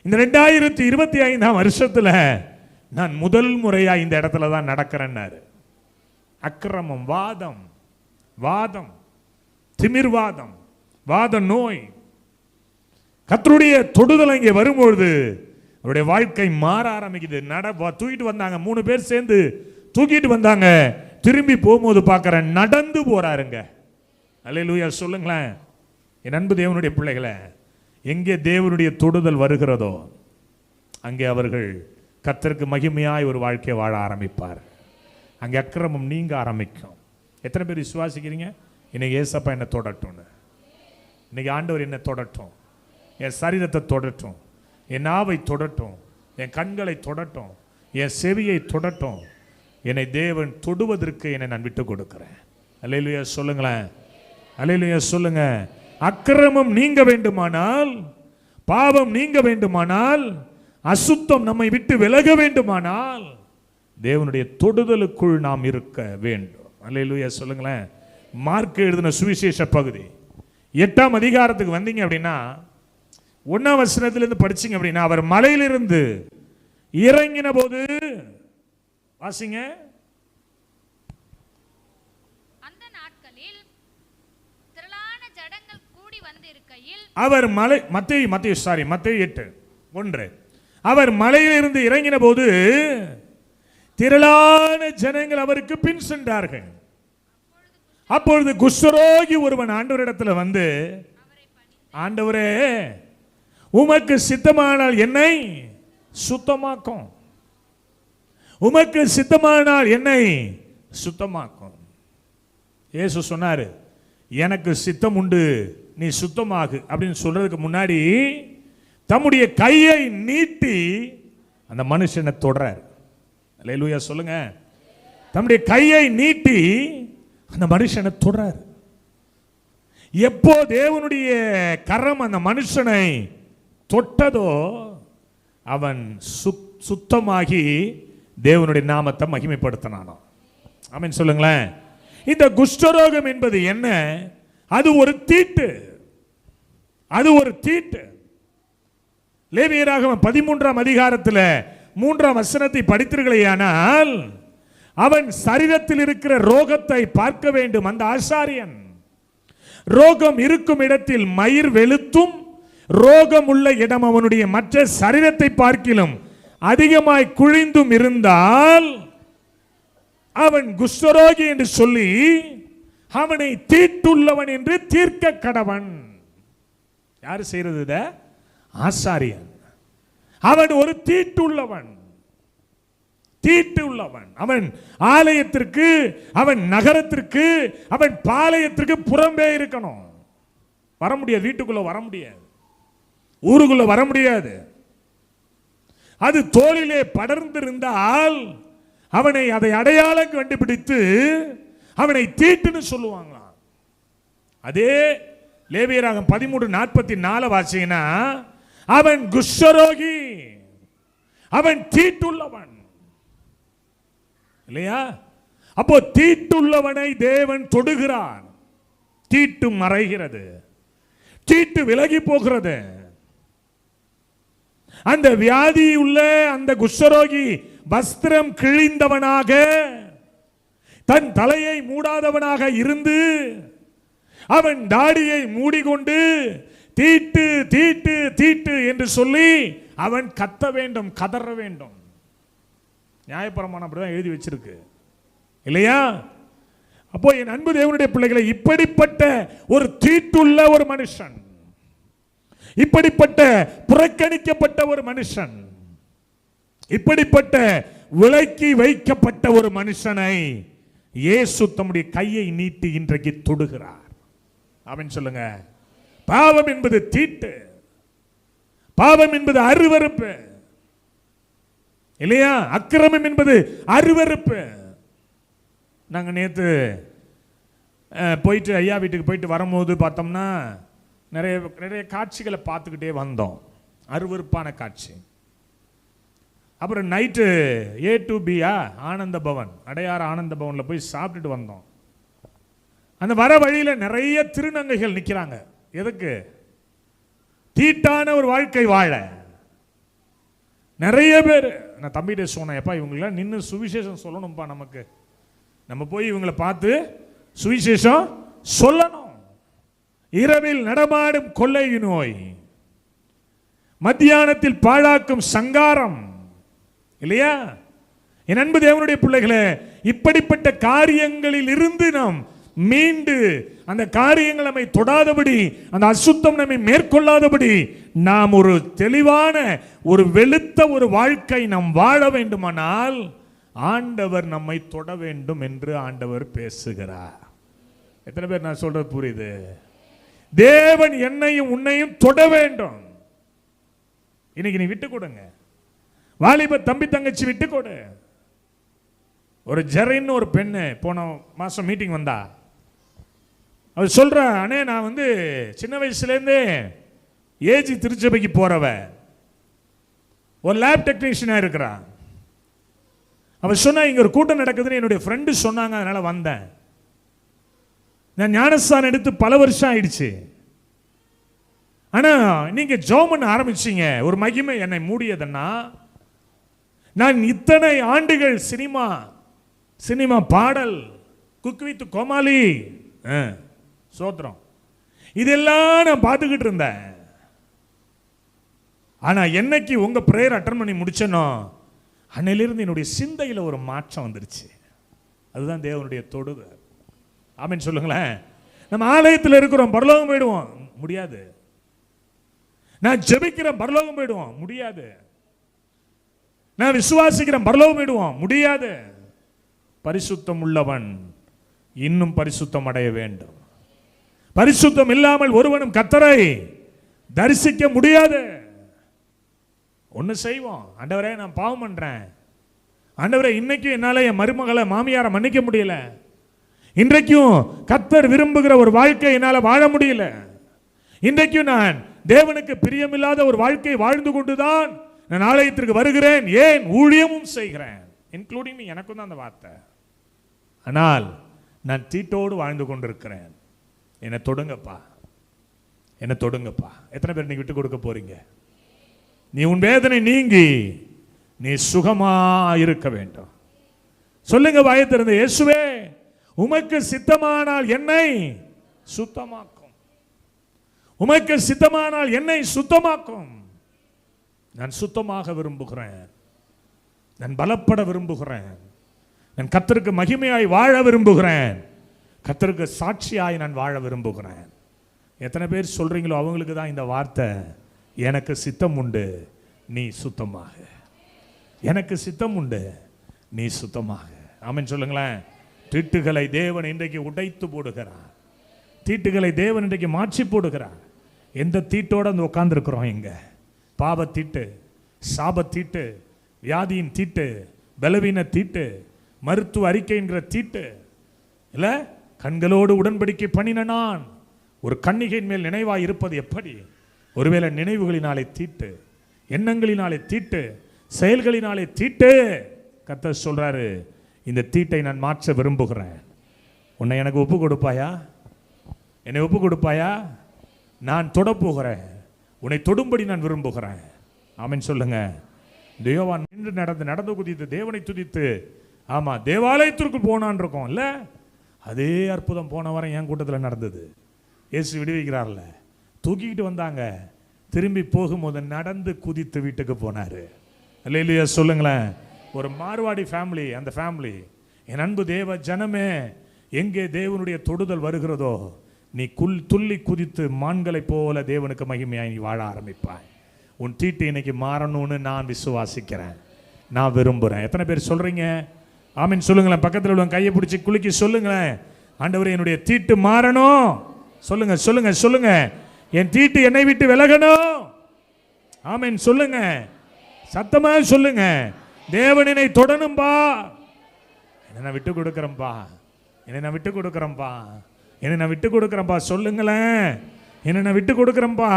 C: இந்த 2025 வருஷத்துல நான் முதல் முறையா இந்த இடத்துல தான் நடக்கிறேன்னாரு. அக்கிரமம், வாதம், திமிர்வாதம், வாத நோய், கர்த்தருடைய தொடுதல் இங்கே வரும்பொழுது அவருடைய வாழ்க்கை மாற ஆரம்பிக்குது. தூக்கிட்டு வந்தாங்க, 3 பேர் சேர்ந்து தூக்கிட்டு வந்தாங்க. திரும்பி போகும்போது பார்க்கிறேன் நடந்து போறாருங்க. அல்லேலூயா சொல்லுங்களேன். என் அன்பு தேவனுடைய பிள்ளைகளை, எங்கே தேவனுடைய தொடுதல் வருகிறதோ அங்கே அவர்கள் கர்த்தருக்கு மகிமையாய் ஒரு வாழ்க்கையை வாழ ஆரம்பிப்பார். அங்கே அக்கிரமம் நீங்க ஆரம்பிக்கும். எத்தனை பேர் விசுவாசிக்கிறீங்க? இன்னைக்கு ஏசப்பா என்னை தொடட்டும், இன்னைக்கு ஆண்டவர் என்னை தொடட்டும், என் சரீரத்தை தொடட்டும், என் நாவை தொடட்டும், என் கண்களை தொடட்டும், என் செவியை தொடட்டும். என்னை தேவன் தொடுவதற்கு என்னை நான் விட்டு கொடுக்கிறேன். அல்லேலூயா சொல்லுங்களேன். அல்லேலூயா சொல்லுங்க. அக்கிரமம் நீங்க வேண்டுமானால், பாவம் நீங்க வேண்டுமானால், அசுத்தம் நம்மை விட்டு விலக வேண்டுமானால் தேவனுடைய தொடுதலுக்குள் நாம் இருக்க வேண்டும். அல்லேலூயா சொல்லுங்களேன். மார்க் எழுதின சுவிசேஷ பகுதி 8ஆம் அதிகாரத்துக்கு வந்தீங்க அப்படின்னா 1ஆம் வசனத்திலிருந்து படிச்சீங்க அப்படின்னா, அவர் மலையிலிருந்து இறங்கின போது வாசிங்க.
D: அந்த நாட்களில் திரளான ஜனங்கள் கூடி வந்திருக்கையில்
C: அவர் மத்தேயு 8:1 அவர் மலையிலிருந்து இறங்கின போது திரளான ஜனங்கள் அவருக்கு பின் சென்றார்கள். அப்பொழுது குஷ்டரோகி ஒருவன் ஆண்டவரிடத்தில் வந்து, ஆண்டவரே, உமக்கு சித்தமானால் என்னை சுத்தமாக்கும், உமக்கு சித்தமானால் என்னை சுத்தமாக்கும். இயேசு சொன்னாரு, எனக்கு சித்தம் உண்டு, நீ சுத்தமாகு அப்படின்னு சொல்றதுக்கு முன்னாடி தம்முடைய கையை நீட்டி அந்த மனுஷனை தொடறார். அல்லேலூயா சொல்லுங்க. தம்முடைய கையை நீட்டி அந்த மனுஷனை தொடறார். எப்போ தேவனுடைய கரம் அந்த மனுஷனை தொட்டதோ அவன் சுத்தமாகி தேவனுடைய நாமத்தை மகிமைப்படுத்தினானோ. ஆமென் சொல்லுங்களேன். இந்த குஷ்டரோகம் என்பது என்ன? அது ஒரு தீட்டு. அது ஒரு தீட்டு. லேவியராகமம் 13ஆம் அதிகாரத்தில் 3ஆம் வசனத்தை படித்தீர்களேயானால், அவன் சரீரத்தில் இருக்கிற ரோகத்தை பார்க்க வேண்டும். அந்த ஆசாரியன் ரோகம் இருக்கும் இடத்தில் மயிர் வெளுத்தும் ரோகம் உள்ள இடம் அவனுடைய மற்ற சரீரத்தை பார்க்கிலும் அதிகமாய் குழிந்தும் இருந்தால் அவன் குஷ்டரோகி என்று சொல்லி அவனை தீட்டுள்ளவன் என்று தீர்க்க கடவன். யாரு செய்யறது? ஆசாரியன். அவன் ஒரு தீட்டுள்ளவன். அவன் ஆலயத்திற்கு, அவன் நகரத்திற்கு, அவன் பாளையத்திற்கு புறம்பே இருக்கணும். வர முடியாது, வீட்டுக்குள்ள வர முடியாது, ஊருக்குள்ள வர முடியாது. அது தோளிலே படர்ந்திருந்தால் அவனை அதை அடையாளம் கண்டுபிடித்து அவனை தீட்டுன்னு சொல்லுவாங்க. அதே லேவியராகமம் 13:44 வாசிங்கன்னா, அவன் குஷ்டரோகி, அவன் தீட்டுள்ளவன் இல்லையா? அப்போ தீட்டுள்ளவனை தேவன் தொடுகிறான். தீட்டு மறைகிறது, தீட்டு விலகி போகிறது. அந்த வியாதி உள்ள அந்த குஷ்டரோகி வஸ்திரம் கிழிந்தவனாக, தன் தலையை மூடாதவனாக இருந்து அவன் தாடியை மூடிக்கொண்டு தீட்டு தீட்டு தீட்டு என்று சொல்லி அவன் கத்த வேண்டும், கதற வேண்டும். நியாயப்பிரமாணம் அப்படிதான் எழுதி வச்சிருக்கு. இல்லையா? அப்போ என் அன்பு தேவனுடைய பிள்ளைகளை, இப்படிப்பட்ட ஒரு தீட்டுள்ள ஒரு மனுஷன், இப்படிப்பட்ட புறக்கணிக்கப்பட்ட ஒரு மனுஷன், இப்படிப்பட்ட விலக்கி வைக்கப்பட்ட ஒரு மனுஷனை இயேசு தம்முடைய கையை நீட்டி இன்றைக்கு தொடுகிறார். ஆமென் சொல்லுங்க. பாவம் என்பது தீட்டு, பாவம் என்பது அருவருப்பு இல்லையா? அக்கிரமம் என்பது அருவருப்பு. நாங்க நேத்து போயிட்டு ஐயா வீட்டுக்கு போயிட்டு வரும்போது பார்த்தோம்னா நிறைய காட்சிகளை பார்த்துக்கிட்டே வந்தோம், அருவருப்பான காட்சி. அப்புறம் நைட்டு A2B ஆனந்த பவன், அடையாறு ஆனந்த பவனில் போய் சாப்பிட்டுட்டு வந்தோம். அந்த வர வழியில் நிறைய திருநங்கைகள் நிற்கிறாங்க. எதுக்கு? தீட்டான ஒரு வாழ்க்கை வாழ. நிறைய பேர். நான் தம்பிகிட்ட சொன்னேன், எப்பா இவங்களாம் நின்று சுவிசேஷம் சொல்லணும்ப்பா, நமக்கு நம்ம போய் இவங்களை பார்த்து சுவிசேஷம் சொல்லணும். இரவில் நடமாடும் கொள்ளை நோய், மத்தியானத்தில் பாழாக்கும் சங்காரம் இல்லையா? என் அன்பு தேவனுடைய பிள்ளைகளே, இப்படிப்பட்ட காரியங்களில் இருந்து நாம் மீண்டு, அந்த காரியங்கள் நம்மை தொடாதபடி, அந்த அசுத்தம் நம்மை மேற்கொள்ளாதபடி நாம் ஒரு தெளிவான ஒரு வெளுத்த ஒரு வாழ்க்கை நாம் வாழ வேண்டுமானால் ஆண்டவர் நம்மை தொட வேண்டும் என்று ஆண்டவர் பேசுகிறார். எத்தனை பேர் நான் சொல்றது புரியுது? தேவன் என்னையும் உன்னையும் தொட வேண்டும். இன்னைக்கு நீ விட்டு கொடுங்க, வாலிப தம்பி தங்கச்சி விட்டு கொடு. ஒரு ஜெரின்னு ஒரு பெண்ணு போன மாசம் மீட்டிங் வந்தா. அவர் சொல்ற, அண்ணே நான் சின்ன வயசுலேருந்தே ஏஜி திருச்சபைக்கு போறவ, ஒரு லேப் டெக்னீஷியனா இருக்கிறான். அவ சொன்னா இங்க ஒரு கூட்டம் நடக்குதுன்னு என்னுடைய ஃப்ரெண்டு சொன்னாங்க, அதனால வந்தேன். நான் ஞானஸ்தானம் எடுத்து பல வருஷம் ஆயிடுச்சு. ஆனா நீங்க ஜெபம் பண்ண ஆரம்பிச்சீங்க, ஒரு மகிமை என்னை மூடியதுன்னா, நான் இத்தனை ஆண்டுகள் சினிமா பாடல், குக் வித் கோமாளி, சோத்திரம், இதெல்லாம் நான் பார்த்துக்கிட்டு இருந்தேன். ஆனா என்னைக்கு உங்க பிரேயர் அட்டன் பண்ணி முடிச்சனோ, அன்னையிலிருந்து என்னுடைய சிந்தையில ஒரு மாற்றம் வந்துருச்சு. அதுதான் தேவனுடைய தொடுதல். ஆமென் சொல்லுங்களேன். நம்ம ஆலயத்தில் இருக்கிறோம், பரலோகம் போயிடுவோம், முடியாது. நான் ஜெபிக்கிறேன், பரலோகம் போயிடுவோம், முடியாது. நான் விசுவாசிக்கிறேன், பரலோகம் போயிடுவோம், முடியாது. பரிசுத்தம் உள்ளவன் இன்னும் பரிசுத்தம் அடைய வேண்டும். பரிசுத்தம் இல்லாமல் ஒருவனும் கர்த்தரை தரிசிக்க முடியாது. ஒன்று செய்வோம், ஆண்டவரே நான் பாவம் பண்றேன், ஆண்டவரே இன்னைக்கும் என்னால என் மருமகளை மாமியாரை மன்னிக்க முடியல, இன்றைக்கும் கர்த்தர் விரும்புகிற ஒரு வாழ்க்கை என்னால் வாழ முடியல, இன்றைக்கும் நான் தேவனுக்கு பிரியமில்லாத ஒரு வாழ்க்கை வாழ்ந்து கொண்டுதான் நான் ஆலயத்திற்கு வருகிறேன், ஏன் ஊழியமும் செய்கிறேன், இன்க்ளூடிங் எனக்கும் தான் அந்த வார்த்தை. ஆனால் நான் தீட்டோடு வாழ்ந்து கொண்டிருக்கிறேன், என்னை தொடுங்கப்பா, என்னை தொடுங்கப்பா. எத்தனை பேர் நீங்க விட்டு கொடுக்க போறீங்க? நீ உன் வேதனை நீங்கி நீ சுகமா இருக்க வேண்டும். சொல்லுங்க வாயத்திறந்த, இயேசுவே உமக்கு சித்தமானால் என்னை சுத்தமாக்கும், உமக்கு சித்தமானால் என்னை சுத்தமாக்கும். நான் சுத்தமாக விரும்புகிறேன், நான் பலப்பட விரும்புகிறேன், நான் கர்த்தருக்கு மகிமையாய் வாழ விரும்புகிறேன், கர்த்தருக்கு சாட்சியாய் நான் வாழ விரும்புகிறேன். எத்தனை பேர் சொல்றீங்களோ அவங்களுக்கு தான் இந்த வார்த்தை, எனக்கு சித்தம் உண்டு நீ சுத்தமாக, எனக்கு சித்தம் உண்டு நீ சுத்தமாக. ஆமென் சொல்லுங்களேன். தீட்டுகளை தேவன் இன்றைக்கு உடைத்து போடுகிறார், தீட்டுகளை தேவன் இன்றைக்கு மாற்றி போடுகிறார். எந்த தீட்டோட உட்கார்ந்து இருக்கிறோம்? எங்க பாவத்தீட்டு, சாபத்தீட்டு, வியாதியின் தீட்டு, பலவீன தீட்டு, மருத்துவ அறிக்கைங்கிற தீட்டு இல்ல. கண்களோடு உடன்படிக்கை பண்ணின நான் ஒரு கன்னிகையின் மேல் நினைவாய் இருப்பது எப்படி? ஒருவேளை நினைவுகளினாலே தீட்டு, எண்ணங்களினாலே தீட்டு, செயல்களினாலே தீட்டு. கர்த்தர் சொல்றாரு, இந்த தீட்டை நான் மாற்ற விரும்புகிறேன். உன்னை எனக்கு ஒப்பு கொடுப்பாயா? என்னை ஒப்பு கொடுப்பாயா? நான் தொட போகிறேன், உன்னை தொடும்படி நான் விரும்புகிறேன். ஆமென் சொல்லுங்க. தேவான் நின்று நடந்து குதித்து தேவனை துதித்து, ஆமா தேவாலயத்திற்கு போனான் இருக்கோம் இல்ல, அதே அற்புதம் போன வாரம் என் கூட்டத்தில் நடந்தது. இயேசு விடுவிக்கிறார்ல, தூக்கிக்கிட்டு வந்தாங்க, திரும்பி போகும்போது நடந்து குதித்து வீட்டுக்கு போனாரு. அல்லேலூயா சொல்லுங்களேன். ஒரு மார்வாடி ஃபேமிலி, அந்த ஃபேமிலி என் அன்பு தேவ ஜனமே, எங்கே தேவனுடைய தொடுதல் வருகிறதோ நீ துள்ளி குதித்து மான்களைப் போல தேவனுக்கு மகிமையாய் நீ வாழ ஆரம்பிப்பாய். உன் தீட்டு இன்னைக்கு மாறணும்னு நான் விசுவாசிக்கிறேன், நான் விரும்புகிறேன். எத்தனை பேர் சொல்றீங்க? ஆமீன் சொல்லுங்களேன். பக்கத்தில் உள்ள கையை பிடிச்சி குலுக்கி சொல்லுங்களேன், ஆண்டவரே என்னுடைய தீட்டு மாறணும். சொல்லுங்க சொல்லுங்க சொல்லுங்க, என் தீட்டு என்னை விட்டு விலகணும். ஆமீன் சொல்லுங்க, சத்தமா சொல்லுங்க. தேவன் என்னை தொடணும்பா, என்னை நான் விட்டு கொடுக்குறேன்பா, என்னை நான் விட்டு கொடுக்குறேன்பா, என்னை நான் விட்டு கொடுக்குறேன்பா. சொல்லுங்களேன், என்னை நான் விட்டு கொடுக்குறேன்பா.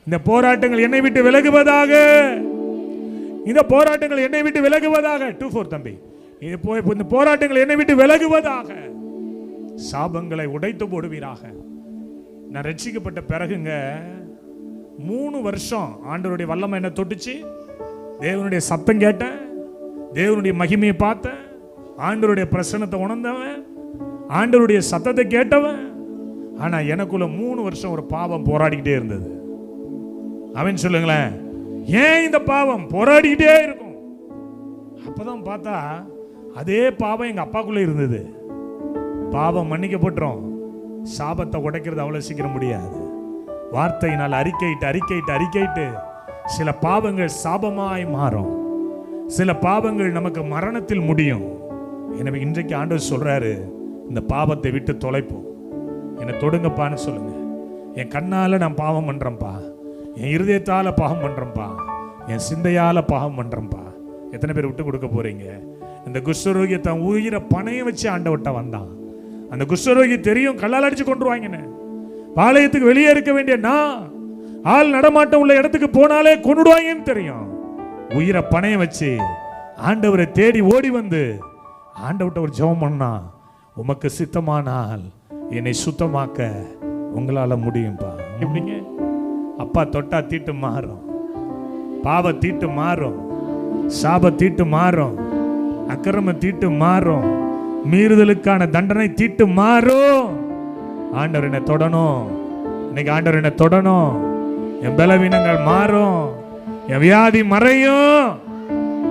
C: இந்த போராட்டங்கள் என்னை விட்டு விலகுவதாக, இந்த போராட்டங்கள் என்னை விட்டு விலகுவதாக. 2-4 தம்பி, இந்த போராட்டங்கள் என்னை விட்டு விலகுவதாக. சாபங்களை உடைத்து போடுவீராக. நான் ரட்சிக்கப்பட்ட பிறகுங்க 3 வருஷம் ஆண்டவருடைய வல்லமை என்ன தொட்டுச்சு. தேவனுடைய சத்தம் கேட்டேன், தேவனுடைய மகிமையை பார்த்தேன், ஆண்டவருடைய பிரசன்னத்தை உணர்ந்தவன், ஆண்டவருடைய சத்தத்தை கேட்டவன். ஆனா எனக்குள்ள 3 வருஷம் ஒரு பாவம் போராடிக்கிட்டே இருந்தது. அவன் சொல்லுங்களேன், ஏன் இந்த பாவம் போராடிக்கிட்டே இருக்கும்? அப்பதான் பார்த்தா அதே பாவம் எங்க அப்பாக்குள்ள இருந்தது. பாவம் மன்னிக்கப்பட்டுரும், சாபத்தை உடைக்கிறது அவ்வளவு சீக்கிரம் முடியாது. வார்த்தையினால் அறிக்கையிட்டு சில பாவங்கள் சாபமாய் மாறும், சில பாவங்கள் நமக்கு மரணத்தில் முடியும். எனவே இன்றைக்கு ஆண்டவர் சொல்றாரு, இந்த பாவத்தை விட்டு தொலைப்போம், என்னை தொடுங்கப்பான்னு சொல்லுங்க. என் கண்ணால நான் பாவம் பண்றேன்ப்பா, என் இருதயத்தால பாவம் பண்றேன்ப்பா, என் சிந்தையால பாவம் பண்றேன்ப்பா. எத்தனை பேர் விட்டு கொடுக்க போறீங்க? இந்த குஷ்டரோகியை தன் உயிரை பணைய வச்சு ஆண்டவர்ட்ட வந்தான். அந்த குஷ்டரோகி தெரியும் கல்லால் அடிச்சு கொண்டுருவாங்கன்னு. பாளையத்துக்கு வெளியே இருக்க வேண்டிய நான் ஆள் நடமாட்டம் உள்ள இடத்துக்கு போனாலே கொண்டுடுவாங்கன்னு தெரியும். உயிரை பணைய வச்சு ஆண்டவரை தேடி ஓடி வந்து ஆண்டவர்ட்ட ஒரு ஜெபம் பண்ணா, உமக்கு சித்தமானால் என்னை சுத்தமாக்க உங்களால முடியும்பா. எப்படிங்க? அப்பா தொட்டா தீட்டு மாறும், பாவ தீட்டு மாறும், சாப தீட்டு மாறும், அக்கிரம தீட்டு மாறும், மீறுதலுக்கான தண்டனை தீட்டு மாறும். ஆண்டவர் என்னை தொடணும். இன்னைக்கு ஆண்டவர் என்னை தொடணும். என் பலவீனங்கள் மாறும், என் வியாதி மறையும்.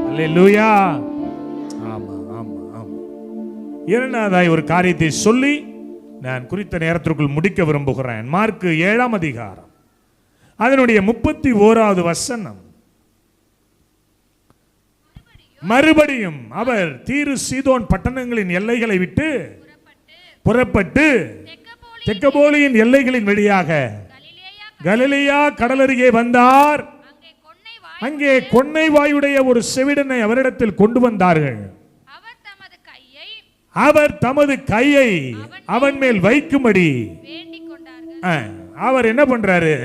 C: அல்லேலூயா. ஆமா ஆமா ஆமா. இரண்டாவதாய் ஒரு காரியத்தை சொல்லி நான் குறித்த நேரத்திற்குள் முடிக்க விரும்புகிறேன். மார்க்கு 7ஆம் அதிகாரம் அதனுடைய 31வது வசனம். மறுபடியும் அவர் தீரு சீதோன் பட்டணங்களின் எல்லைகளை விட்டு புறப்பட்டு தெக்கப்போலியின் எல்லைகளின் வழியாக கலிலேயா கடலருகே வந்தார். அங்கே கொன்னை வாயுடைய ஒரு செவிடனை அவரிடத்தில் கொண்டு வந்தார்கள். அவர் தமது கையை அவன் மேல் வைக்கும்படி அவர் என்ன பண்றாரு,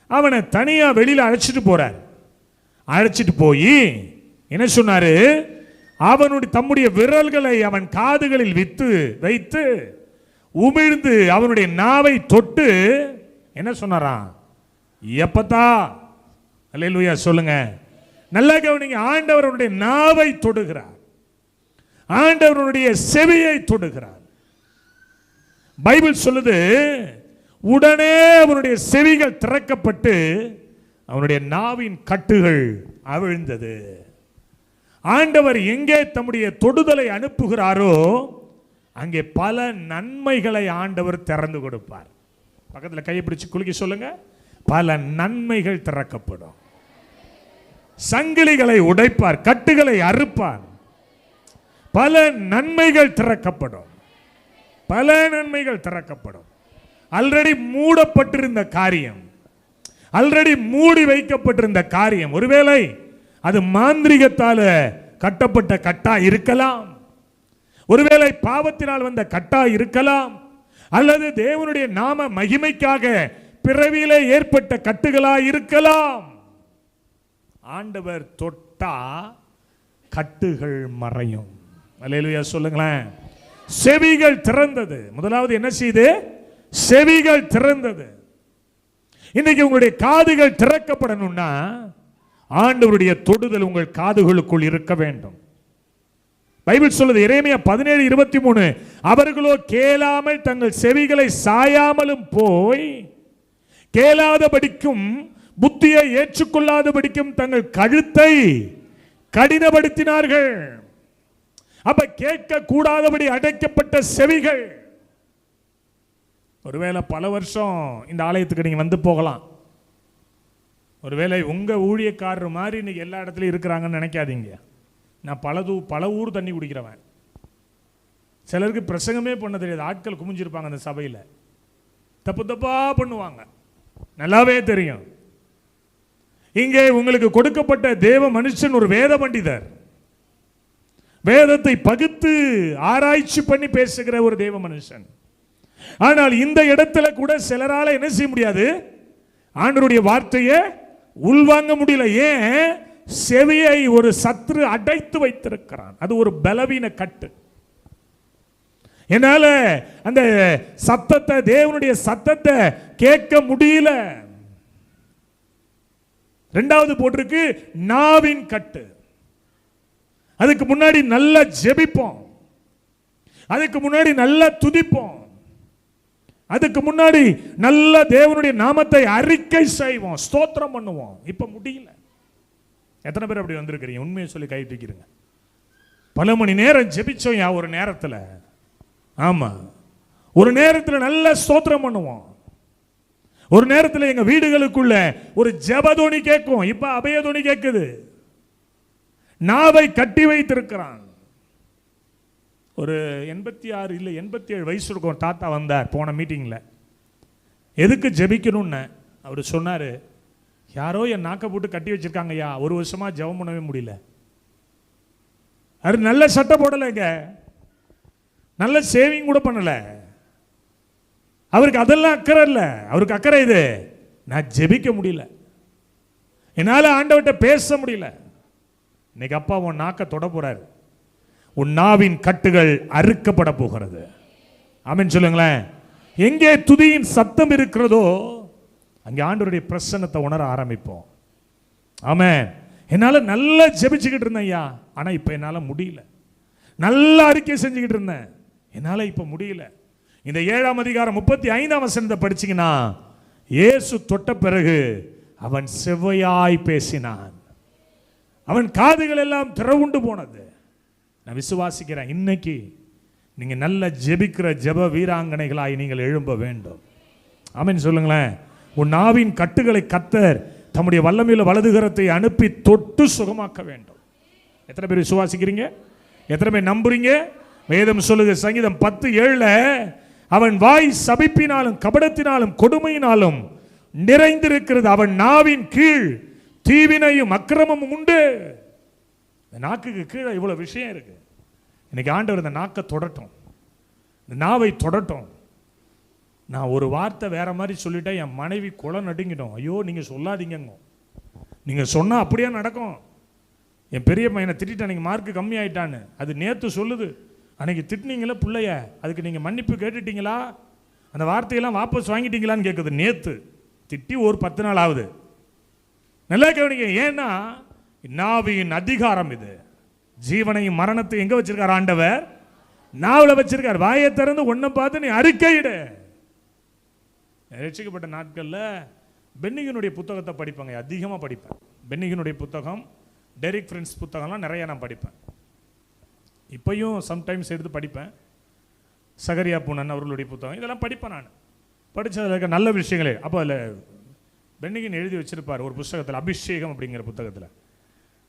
C: அவனை தனியா வெளியில அழைச்சிட்டு போறார். அழைச்சிட்டு போய் என்ன சொன்னாரு, அவனுடைய தம்முடைய விரல்களை அவன் காதுகளில் வைத்து உமிழ்ந்து அவனுடைய நாவை தொட்டு என்ன சொன்னாராம், எப்பத்தா. அல்லேலூயா சொல்லுங்க. நல்லா கவனிங்க. ஆண்டவருடைய நாவை தொடுகிறார், ஆண்டவருடைய செவியை தொடுகிறார். பைபிள் சொல்லுது, உடனே அவனுடைய செவிகள் திறக்கப்பட்டு அவனுடைய நாவின் கட்டுகள் அவிழ்ந்தது. ஆண்டவர் எங்கே தம்முடைய தொடுதலை அனுப்புகிறாரோ அங்கே பல நன்மைகளை ஆண்டவர் திறந்து கொடுப்பார். பக்கத்தில் கையை பிடிச்சு குலுக்கி சொல்லுங்க, பல நன்மைகள் திறக்கப்படும். சங்கிலிகளை உடைப்பார், கட்டுகளை அறுப்பார். பல நன்மைகள் திறக்கப்படும், பல நன்மைகள் திறக்கப்படும். ஆல்ரெடி மூடப்பட்டிருந்த காரியம், ஆல்ரெடி மூடி வைக்கப்பட்டிருந்த காரியம், ஒருவேளை அது மாந்திரிகத்தால கட்டப்பட்ட கட்டா இருக்கலாம், ஒருவேளை பாவத்தினால் வந்த கட்டா இருக்கலாம், அல்லது தேவனுடைய நாம மகிமைக்காக பிறவியிலே ஏற்பட்ட கட்டுகளா இருக்கலாம். ஆண்டவர் தொட்டா கட்டுகள் மறையும். அல்லேலூயா சொல்லுங்களேன். செவிகள் திறந்தது. முதலாவது என்ன செய்து? செவிகள் திறந்தது. இன்னைக்கு உங்களுடைய காதுகள் திறக்கப்படணும்னா ஆண்டவருடைய தொடுதல் உங்கள் காதுகளுக்குள் இருக்க வேண்டும். பைபிள் சொல்லுது, எரேமியா 17:23, அவர்களோ கேளாமல் தங்கள் செவிகளை சாயாமலும் போய் கேளாதபடிக்கும் புத்தியை ஏற்றுக்கொள்ளாதபடிக்கும் தங்கள் கழுத்தை கடினப்படுத்தினார்கள். அப்ப கேட்க கூடாதபடி அடைக்கப்பட்ட செவிகள். ஒருவேளை பல வருஷம் இந்த ஆலயத்துக்கு நீங்க வந்து போகலாம். ஒருவேளை உங்க ஊழியக்காரர் மாதிரி இன்னைக்கு எல்லா இடத்துலையும் இருக்கிறாங்கன்னு நினைக்காதீங்க. நான் பல ஊர் தண்ணி குடிக்கிறவன். சிலருக்கு பிரசங்கமே பண்ண தெரியாது. ஆட்கள் குமிஞ்சிருப்பாங்க அந்த சபையில், தப்பு தப்பா பண்ணுவாங்க, நல்லாவே தெரியும். இங்கே உங்களுக்கு கொடுக்கப்பட்ட தேவ மனுஷன் ஒரு வேத பண்டிதர், வேதத்தை பகுத்து ஆராய்ச்சி பண்ணி பேசுகிற ஒரு தேவ மனுஷன். ஆனால் இந்த இடத்துல கூட சிலரால என்ன செய்ய முடியாது, ஆண்டவருடைய வார்த்தையை உள்வாங்க முடியல. ஏன்? செவியை ஒரு சத்ரு அடைத்து வைத்திருக்கிறான். அது ஒரு பலவீன கட்டு. என்னால அந்த சத்தத்தை, தேவனுடைய சத்தத்தை கேட்க முடியல. இரண்டாவது போட்டிருக்கு நாவின் கட்டு. அதுக்கு முன்னாடி நல்லா ஜெபிப்போம், அதுக்கு முன்னாடி நல்லா துதிப்போம், அதுக்கு முன்னாடி நல்ல தேவனுடைய நாமத்தை அறிக்கை செய்வோம், ஸ்தோத்திரம் பண்ணுவோம். இப்ப முடியல. எத்தனை பேர் அப்படி வந்திருக்கிறீங்க? உண்மையை சொல்லி கை தூக்கிடுங்க. பல மணி நேரம் ஜெபிச்சோம் ஒரு நேரத்தில். ஆமா, ஒரு நேரத்தில் நல்ல ஸ்தோத்திரம் பண்ணுவோம். ஒரு நேரத்தில் எங்க வீடுகளுக்குள்ள ஒரு ஜெபதோனி கேட்கும், இப்ப அபயதோனி கேட்குது. நாவை கட்டி வைத்திருக்கிறான். ஒரு 86 இல்லை 87 வயசு இருக்கும் தாத்தா வந்தார் போன மீட்டிங்கில். எதுக்கு ஜெபிக்கணும்னு அவர் சொன்னார், யாரோ என் நாக்கை போட்டு கட்டி வச்சிருக்காங்க ஐயா, ஒரு வருஷமா ஜெபம் பண்ணவே முடியல. அவர் நல்ல சட்டை போடலைங்க, நல்ல சேவிங் கூட பண்ணல. அவருக்கு அதெல்லாம் அக்கறை இல்லை. அவருக்கு அக்கறை இது, நான் ஜெபிக்க முடியல, என்னால் ஆண்டவர்கிட்ட பேச முடியல. இன்னைக்கு அப்பா உன் நாக்கை தொட போறாரு. உன் நாவின் கட்டுகள் அறுக்கப்பட போகிறது. ஆமென் சொல்லுங்களேன். எங்கே துதியின் சத்தம் இருக்கிறதோ அங்கே ஆண்டவருடைய பிரசன்னத்தை உணர ஆரம்பிப்போம். ஆமென். என்னால் நல்லா ஜெபிச்சுக்கிட்டு இருந்தேன் ஐயா, ஆனால் இப்போ என்னால் முடியல. நல்லா அறிக்கை செஞ்சுக்கிட்டு இருந்தேன், என்னால் இப்போ முடியல. இந்த 7ஆம் அதிகாரம் 35ஆம் வசனத்தை படிச்சீங்கன்னா, இயேசு தொட்ட பிறகு அவன் செவ்வையாய் பேசினான், அவன் காதுகள் எல்லாம் திறவுண்டு போனது. நான் விசுவாசிக்கிறேன், இன்னைக்கு நீங்க நல்ல ஜெபிக்கிற ஜெப வீராங்கனைகளாய் நீங்கள் எழும்ப வேண்டும். ஆமென் சொல்லுங்களேன். உன் நாவின் கட்டுகளை கர்த்தர் தம்முடைய வல்லமையுள்ள வலதுகரத்தை அனுப்பி தொட்டு சுகமாக்க வேண்டும். எத்தனை பேர் விசுவாசிக்கிறீங்க? எத்தனை பேர் நம்புறீங்க? வேதம் சொல்லுங்க, சங்கீதம் 10:7, அவன் வாய் சபிப்பினாலும் கபடத்தினாலும் கொடுமையினாலும் நிறைந்திருக்கிறது, அவன் நாவின் கீழ் தீவினையும் அக்கிரமமும் உண்டு. நாக்குக்கு கீழே இவ்வளவு விஷயம் இருக்கு. இன்னைக்கு ஆண்டவர் இந்த நாக்கை தொடட்டும், இந்த நாவை தொடட்டும். நான் ஒரு வார்த்தை வேற மாதிரி சொல்லிட்டேன், என் மனைவி குலை நடுங்கிடும். ஐயோ நீங்க சொல்லாதீங்க, நீங்க சொன்னா அப்படியே நடக்கும். என் பெரிய பையனை திட்டிட்டு அன்னைக்கு மார்க்கு கம்மி ஆயிட்டான்னு, அது நேத்து சொல்லுது. அன்னைக்கு திட்டினீங்களா பிள்ளைய, அதுக்கு நீங்க மன்னிப்பு கேட்டுட்டீங்களா, அந்த வார்த்தையெல்லாம் வாபஸ் வாங்கிட்டீங்களான்னு கேட்குது. நேத்து திட்டி ஒரு 10 நாள் ஆகுது. நல்லா கவனிங்க. ஏன்னா நாவின் அதிகாரம் இது. ஜீவனையும் மரணத்தை எங்க வச்சிருக்கார் ஆண்டவர்? நாவல வச்சிருக்கார். வாயை திறந்து ஒன்றை பார்த்து நீ அறிக்கையிடு. ரட்சிக்கப்பட்ட நாட்களில் பென்னிகனுடைய புத்தகத்தை படிப்பாங்க, அதிகமாக படிப்பேன். பென்னிகனுடைய புத்தகம், டெரிக் ஃப்ரெண்ட்ஸ் புத்தகம்லாம் நிறைய நான் படிப்பேன். இப்பையும் சம்டைம்ஸ் எடுத்து படிப்பேன். சகரியா பூனன் அவர்களுடைய புத்தகம் இதெல்லாம் படிப்பேன். நான் படித்ததில் இருக்க நல்ல விஷயங்களே. அப்போ அதில் பென்னிகன் எழுதி வச்சிருப்பார் ஒரு புத்தகத்தில், அபிஷேகம் அப்படிங்கிற புத்தகத்தில்.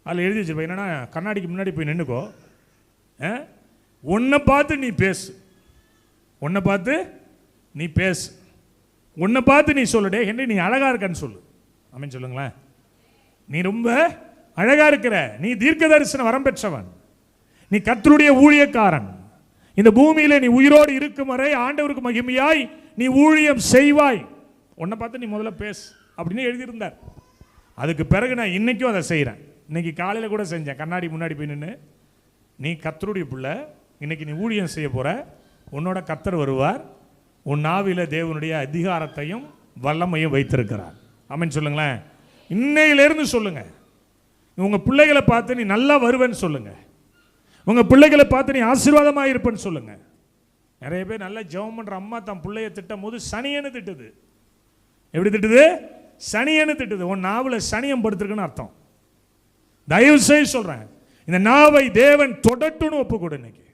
C: அதில் எழுதி வச்சிருப்பேன், என்னன்னா கண்ணாடிக்கு முன்னாடி போய் நின்றுக்கோ, உன்னை பார்த்து நீ பேசு, உன்னை பார்த்து நீ பேசு, உன்னை பார்த்து நீ சொல்லுடே ஹென்றி நீ அழகா இருக்கன்னு சொல்லு. ஆமென் சொல்லுங்களேன். நீ ரொம்ப அழகா இருக்கிற, நீ தீர்க்க தரிசன வரம் பெற்றவன், நீ கர்த்தருடைய ஊழியக்காரன், இந்த பூமியில நீ உயிரோடு இருக்கும் வரை ஆண்டவருக்கு மகிமையாய் நீ ஊழியம் செய்வாய், உன்னை பார்த்து நீ முதல்ல பேசு அப்படின்னு எழுதியிருந்தார். அதுக்கு பிறகு நான் இன்னைக்கும் அதை செய்கிறேன். இன்னைக்கு காலையில் கூட செஞ்சேன். கண்ணாடி முன்னாடி போய் நின்று, நீ கர்த்தருடைய பிள்ளை, இன்னைக்கு நீ ஊழியம் செய்ய போற, உன்னோட கர்த்தர் வருவார், உன் நாவில தேவனுடைய அதிகாரத்தையும் வல்லமையும் வைத்திருக்கிறார். ஆமென் சொல்லுங்களேன். இன்னையிலிருந்து சொல்லுங்க, உங்க பிள்ளைகளை பார்த்து நீ நல்லா வருவேன்னு சொல்லுங்க, உங்க பிள்ளைகளை பார்த்து நீ ஆசீர்வாதமாக இருப்பேன்னு சொல்லுங்க. நிறைய பேர் நல்லா ஜெபம் பண்ற அம்மா தன் பிள்ளைய திட்டும் போது சனியன்னு திட்டுது. எப்படி திட்டுது? சனியன்னு திட்டுது. உன் நாவில் சனியம் படுத்திருக்குன்னு அர்த்தம். தயவு செய்து சொல்றேன், இந்த நாவை தேவன் தொடட்டுன்னு ஒப்பு கொடு. இன்னைக்கு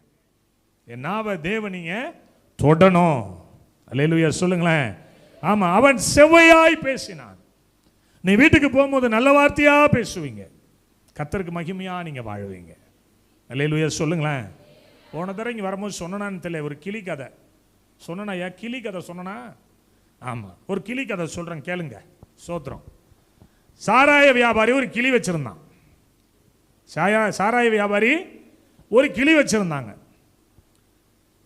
C: என் நாவை தேவன் நீங்க தொடணும். அல்லேலூயா சொல்லுங்களேன். ஆமா, அவன் செவ்வையாய் பேசினான். நீ வீட்டுக்கு போகும்போது நல்ல வார்த்தையா பேசுவீங்க, கர்த்தருக்கு மகிமையா நீங்க வாழ்வீங்க. அல்லேலூயா சொல்லுங்களேன். போன தடவை இங்கே வரும்போது சொன்னான்னு தெரியல, ஒரு கிளி கதை சொன்னா. கிளி கதை சொன்னா? ஆமாம், ஒரு கிளி கதை சொல்கிறேன் கேளுங்க. சோத்திரம். சாராய வியாபாரி ஒரு கிளி வச்சுருந்தான். சாராய வியாபாரி ஒரு கிளி வச்சுருந்தாங்க.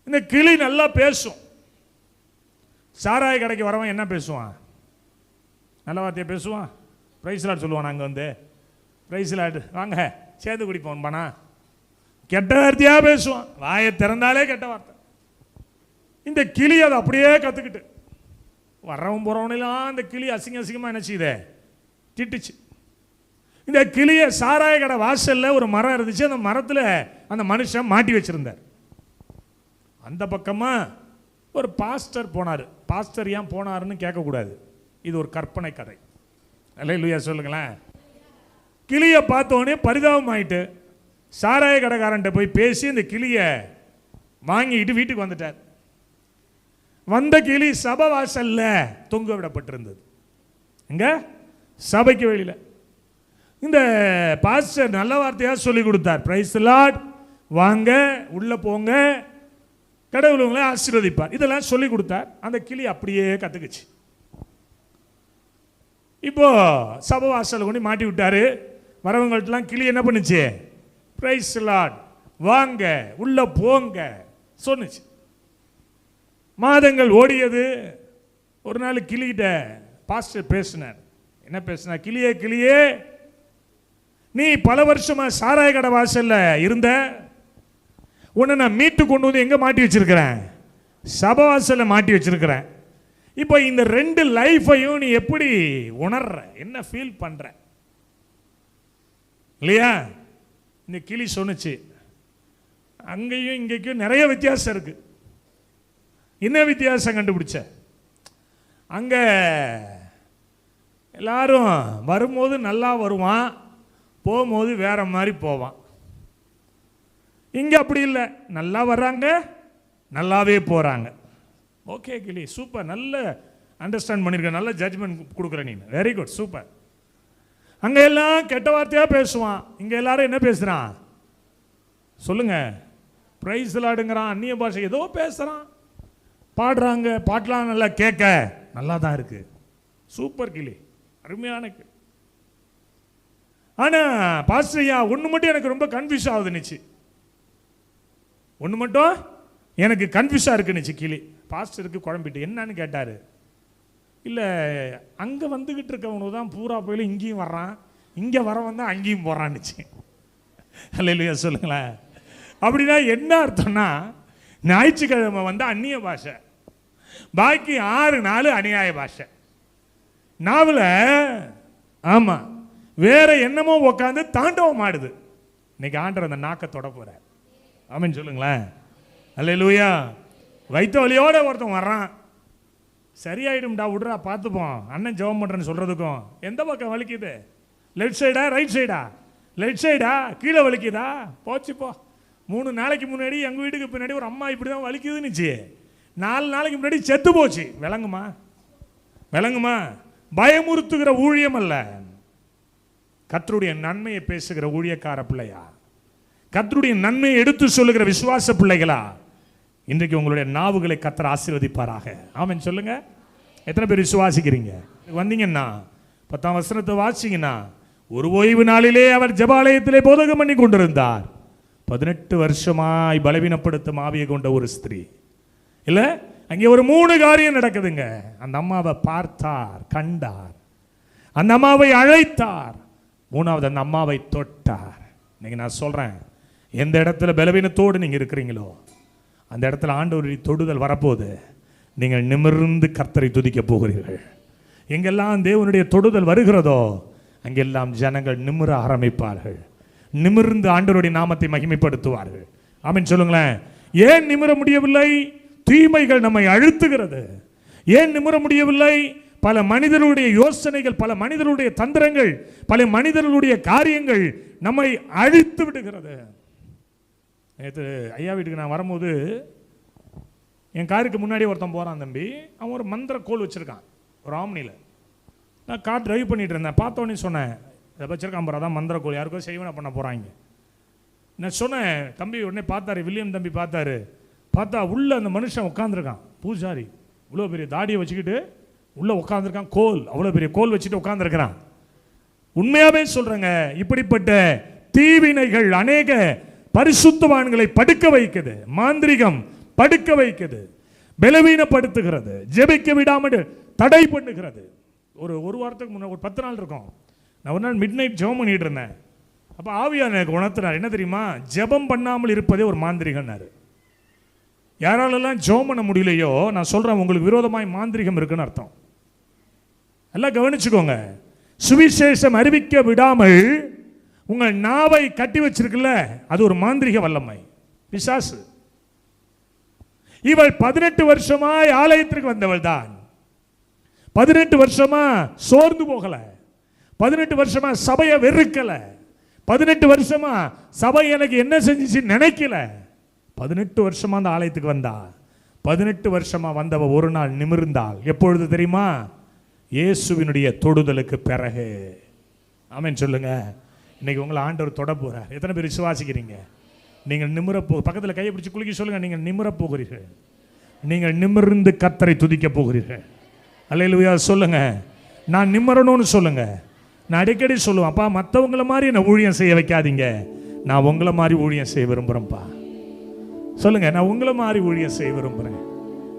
C: இந்த கிளி நல்லா பேசும். சாராய கடைக்கு வரவன் என்ன பேசுவான்? நல்ல வார்த்தையை பேசுவான். பிரைஸ் லாட் சொல்லுவான். அங்கே வந்து பிரைஸ் லாட் வாங்க சேர்ந்து குடிப்போம் பானா. கெட்ட வார்த்தையாக பேசுவான். வாயை திறந்தாலே கெட்ட வார்த்தை. இந்த கிளி அதை அப்படியே கற்றுக்கிட்டு வர்றவன் போகிறவனெல்லாம் இந்த கிளி அசிங்க அசிங்கமாக என்ன செய்யுதே திட்டுச்சு. இந்த கிளியை சாராய கடை வாசலில் ஒரு மரம் இருந்துச்சு. அந்த மரத்தில் அந்த மனுஷன் மாட்டி வச்சிருந்தார். அந்த பக்கமாக ஒரு பாஸ்டர் போனார். பாஸ்டர் ஏன் போனாருன்னு கேட்கக்கூடாது, இது ஒரு கற்பனை கதை. அல்லேலூயா சொல்லுங்களேன். கிளியை பார்த்தோன்னே பரிதாபம் ஆயிட்டு சாராய கடைக்காரன்ட்ட போய் பேசி இந்த கிளியை வாங்கிட்டு வீட்டுக்கு வந்துட்டார். வந்த கிளி சபை வாசல்ல தொங்க விடப்பட்டிருந்தது. எங்க? சபைக்கு வெளியில. இந்த பாஸ்டர் நல்ல வார்த்தையா சொல்லி கொடுத்தார். பிரைஸ் தி லார்ட், வாங்க உள்ள போங்க, கடவுள் உங்களை ஆசீர்வதிப்பார், இதெல்லாம் சொல்லி கொடுத்தார். அந்த கிளி அப்படியே கத்துக்குச்சு. இப்போ சபை வாசல் கொண்டு மாட்டி விட்டாரு. வரவங்கள்ட்டலாம் கிளி என்ன பண்ணுச்சு? பிரைஸ் தி லார்ட், வாங்க உள்ள போங்க சொன்னுச்சு. மாதங்கள் ஓடியது. ஒரு நாள் கிளிகிட்ட பாஸ்டர் பேசினார். என்ன பேசினார்? கிளியே கிளியே, நீ பல வருஷமா சாராய கடை வாசல்ல இருந்த, உன்னை நான் மீட்டு கொண்டு வந்து எங்க மாட்டி வச்சிருக்கிறேன்? சபை வாசல்ல மாட்டி வச்சிருக்கிறேன். இப்போ இந்த ரெண்டு லைஃபையும் நீ எப்படி உணர்ற, என்ன ஃபீல் பண்ற இல்லையா? இந்த கிளி சொன்னுச்சு, அங்கேயும் இங்கேயும் நிறைய வித்தியாசம் இருக்கு. என்ன வித்தியாசம் கண்டுபிடிச்ச? அங்க எல்லாரும் வரும்போது நல்லா வருவான், போகும்போது வேற மாதிரி போவான். இங்க அப்படி இல்லை, நல்லா வர்றாங்க நல்லாவே போறாங்க. ஓகே கிளி, சூப்பர், நல்ல அண்டர்ஸ்டாண்ட் பண்ணிருக்க, நல்ல ஜட்ஜ்மெண்ட் கொடுக்குற நீ, வெரி குட், சூப்பர். அங்க எல்லாம் கெட்ட வார்த்தையா பேசுவான், இங்க எல்லாரும் என்ன பேசுறான் சொல்லுங்க? பிரைஸ் லார்டுங்கிறான், அந்நிய பாஷை ஏதோ பேசுறான், பாடுறாங்க, பாட்டெலாம் நல்லா கேட்க நல்லா தான் இருக்கு. சூப்பர் கிளி, அருமையான கிளி. ஆனா பாஸ்டர்யா ஒன்று மட்டும் எனக்கு ரொம்ப கன்ஃபியூஸ் ஆகுதுன்னுச்சு. ஒன்று மட்டும் எனக்கு கன்ஃபியூஸாக இருக்குன்னுச்சு கிளி. பாஸ்டருக்கு குழம்பிட்டு என்னன்னு கேட்டார். இல்லை, அங்கே வந்துக்கிட்டு இருக்கவனு தான் பூரா போயில இங்கேயும் வர்றான், இங்கே வரவன் தான் அங்கேயும் போகிறான்னுச்சு. அல்லேலூயா சொல்லுங்களேன். அப்படின்னா என்ன அர்த்தம்னா, ஞாயிற்றுக்கிழமை வந்து அந்நிய பாஷை, பாக்கி 6 நாள் அநியாய பாஷை. நாவல ஆமா வேற என்னமோ உட்காந்து தாண்டவம் ஆடுது. இன்னைக்கு ஆண்டவர் அந்த நாக்கை தொட போறார். ஆமென் சொல்லுங்களேன். அல்லேலூயா. வைத்த வலியோட ஒருத்தன் வர்றான், சரியாயிடும்டா விடுறா பார்த்துப்போம், அண்ணன் ஜெபம் பண்றேன்னு சொல்றதுக்கும் எந்த பக்கம் வலிக்குது? லெஃப்ட் சைடா ரைட் சைடா? லெஃப்ட் சைடா? கீழே வலிக்குதா? போச்சு போ. 3 நாளைக்கு முன்னாடி எங்கள் வீட்டுக்கு பின்னாடி ஒரு அம்மா இப்படி தான் வலிக்குதுன்னுச்சு. 4 நாளைக்கு முன்னாடி செத்து போச்சு. விளங்குமா? விளங்குமா? பயமுறுத்துகிற ஊழியம் அல்ல, கர்த்தருடைய நன்மையை பேசுகிற ஊழியக்கார பிள்ளையா, கர்த்தருடைய நன்மையை எடுத்து சொல்லுகிற விசுவாச பிள்ளைகளா? இன்றைக்கு உங்களுடைய நாவுகளை கர்த்தர் ஆசீர்வதிப்பாராக. ஆமென் சொல்லுங்க. எத்தனை பேர் விசுவாசிக்கிறீங்க? வந்தீங்கன்னா 10ஆம் வசனத்தை வாசிங்கன்னா, ஒரு ஓய்வு நாளிலே அவர் ஜெபாலயத்திலே போதகம் பண்ணி கொண்டிருந்தார். 18 வருஷமாய் பலவீனப்படுத்தும் ஆவியை கொண்ட ஒரு ஸ்திரீ. இல்ல, அங்கே ஒரு 3 காரியம் நடக்குதுங்க. அந்த அம்மாவை பார்த்தார், கண்டார், அந்த அம்மாவை அழைத்தார், 3வது அந்த அம்மாவை தொட்டார். இன்னைக்கு நான் சொல்றேன், எந்த இடத்துல பலவீனத்தோடு நீங்க இருக்கிறீங்களோ அந்த இடத்துல ஆண்டவருடைய தொடுதல் வரப்போது. நீங்கள் நிமிர்ந்து கர்த்தரை துதிக்க போகிறீர்கள். எங்கெல்லாம் தேவனுடைய தொடுதல் வருகிறதோ அங்கெல்லாம் ஜனங்கள் நிமிர ஆரம்பிப்பார்கள், நிமிர்ந்து ஆண்டவருடைய நாமத்தை மகிமைப்படுத்துவார்கள். ஆமென் சொல்லுங்களேன். ஏன் நிமிர முடியவில்லை? தீமைகள் நம்மை அழுத்துகிறது. ஏன் நிமிர முடியவில்லை? பல மனிதர்களுடைய யோசனைகள், பல மனிதர்களுடைய தந்திரங்கள், பல மனிதர்களுடைய காரியங்கள் நம்மை அழித்து விடுகிறது. நேற்று ஐயா வீட்டுக்கு நான் வரும்போது என் காருக்கு முன்னாடி ஒருத்தன் போகிறான் தம்பி. அவன் ஒரு மந்திர கோல் வச்சுருக்கான் ஒரு ஆம்னியில். நான் கார் டிரைவ் பண்ணிட்டு இருந்தேன். பார்த்தோன்னே சொன்னேன், இதை வச்சிருக்கான் பாரு, அதான் மந்திர கோல், யாருக்கோ செய்வனை பண்ண போகிறாங்க. நான் சொன்னேன், தம்பி உடனே பார்த்தாரு, வில்லியம் தம்பி பார்த்தாரு. பார்த்தா உள்ள அந்த மனுஷன் உட்காந்துருக்கான், பூஜாரி, இவ்வளோ பெரிய தாடியை வச்சுக்கிட்டு உள்ளே உட்காந்துருக்கான். கோல், அவ்வளோ பெரிய கோல் வச்சுட்டு உட்காந்துருக்கிறான். உண்மையாகவே சொல்கிறேங்க, இப்படிப்பட்ட தீவினைகள் அநேக பரிசுத்தவான்களை படுக்க வைக்குது. மாந்திரிகம் படுக்க வைக்குது, பலவீனப்படுத்துகிறது, ஜெபிக்க விடாமல் தடை பண்ணுகிறது. ஒரு வாரத்துக்கு முன்னாடி ஒரு 10 நாள் இருக்கும், நான் ஒரு நாள் மிட் நைட் ஜெபம் பண்ணிட்டு இருந்தேன். அப்போ ஆவியார் எனக்கு உணர்த்தினார், என்ன தெரியுமா, ஜெபம் பண்ணாமல் இருப்பதே ஒரு மாந்திரிகம்னாரு. யாராலெல்லாம் ஜெபம் பண்ண முடியலையோ நான் சொல்கிறேன், உங்களுக்கு விரோதமாய் மாந்திரிகம் இருக்குன்னு அர்த்தம். எல்லாம் கவனிச்சுக்கோங்க. சுவிசேஷம் அறிவிக்க விடாமல் உங்கள் நாவை கட்டி வச்சிருக்குல்ல, அது ஒரு மாந்திரிக வல்லமை, பிசாசு. இவள் 18 வருஷமாய் ஆலயத்திற்கு வந்தவள் தான். 18 வருஷமா சோர்ந்து போகல, 18 வருஷமா சபையை வெறுக்கல, 18 வருஷமா சபை எனக்கு என்ன செஞ்சிச்சு நினைக்கல. 18 வருஷமா அந்த ஆலயத்துக்கு வந்தா. 18 வருஷமா வந்தவ ஒரு நாள் நிமிர்ந்தாள். எப்பொழுது தெரியுமா? இயேசுவினுடைய தொடுதலுக்கு பிறகு. ஆமென் சொல்லுங்க. இன்னைக்கு உங்களை ஆண்டவர் தொட போறார். எத்தனை பேர் விசுவாசிக்கிறீங்க? நீங்கள் நிமிர பக்கத்தில் கையை பிடிச்சி குலுக்கி சொல்லுங்க, நீங்கள் நிமிர போகிறீர்கள். நீங்கள் நிமிர்ந்து கர்த்தரை துதிக்க போகிறீர்கள். அல்லேலூயா சொல்லுங்க. நான் நிமிரணும்னு சொல்லுங்க. நான் அடிக்கடி சொல்லுவேன், அப்பா மற்றவங்கள மாதிரி என்னை ஊழியம் செய்ய வைக்காதீங்க, நான் உங்களை மாதிரி ஊழியம் செய்ய விரும்புகிறேன்ப்பா. சொல்லுங்க, நான் உங்களை மாதிரி ஊழியம் செய்ய விரும்புகிறேன்.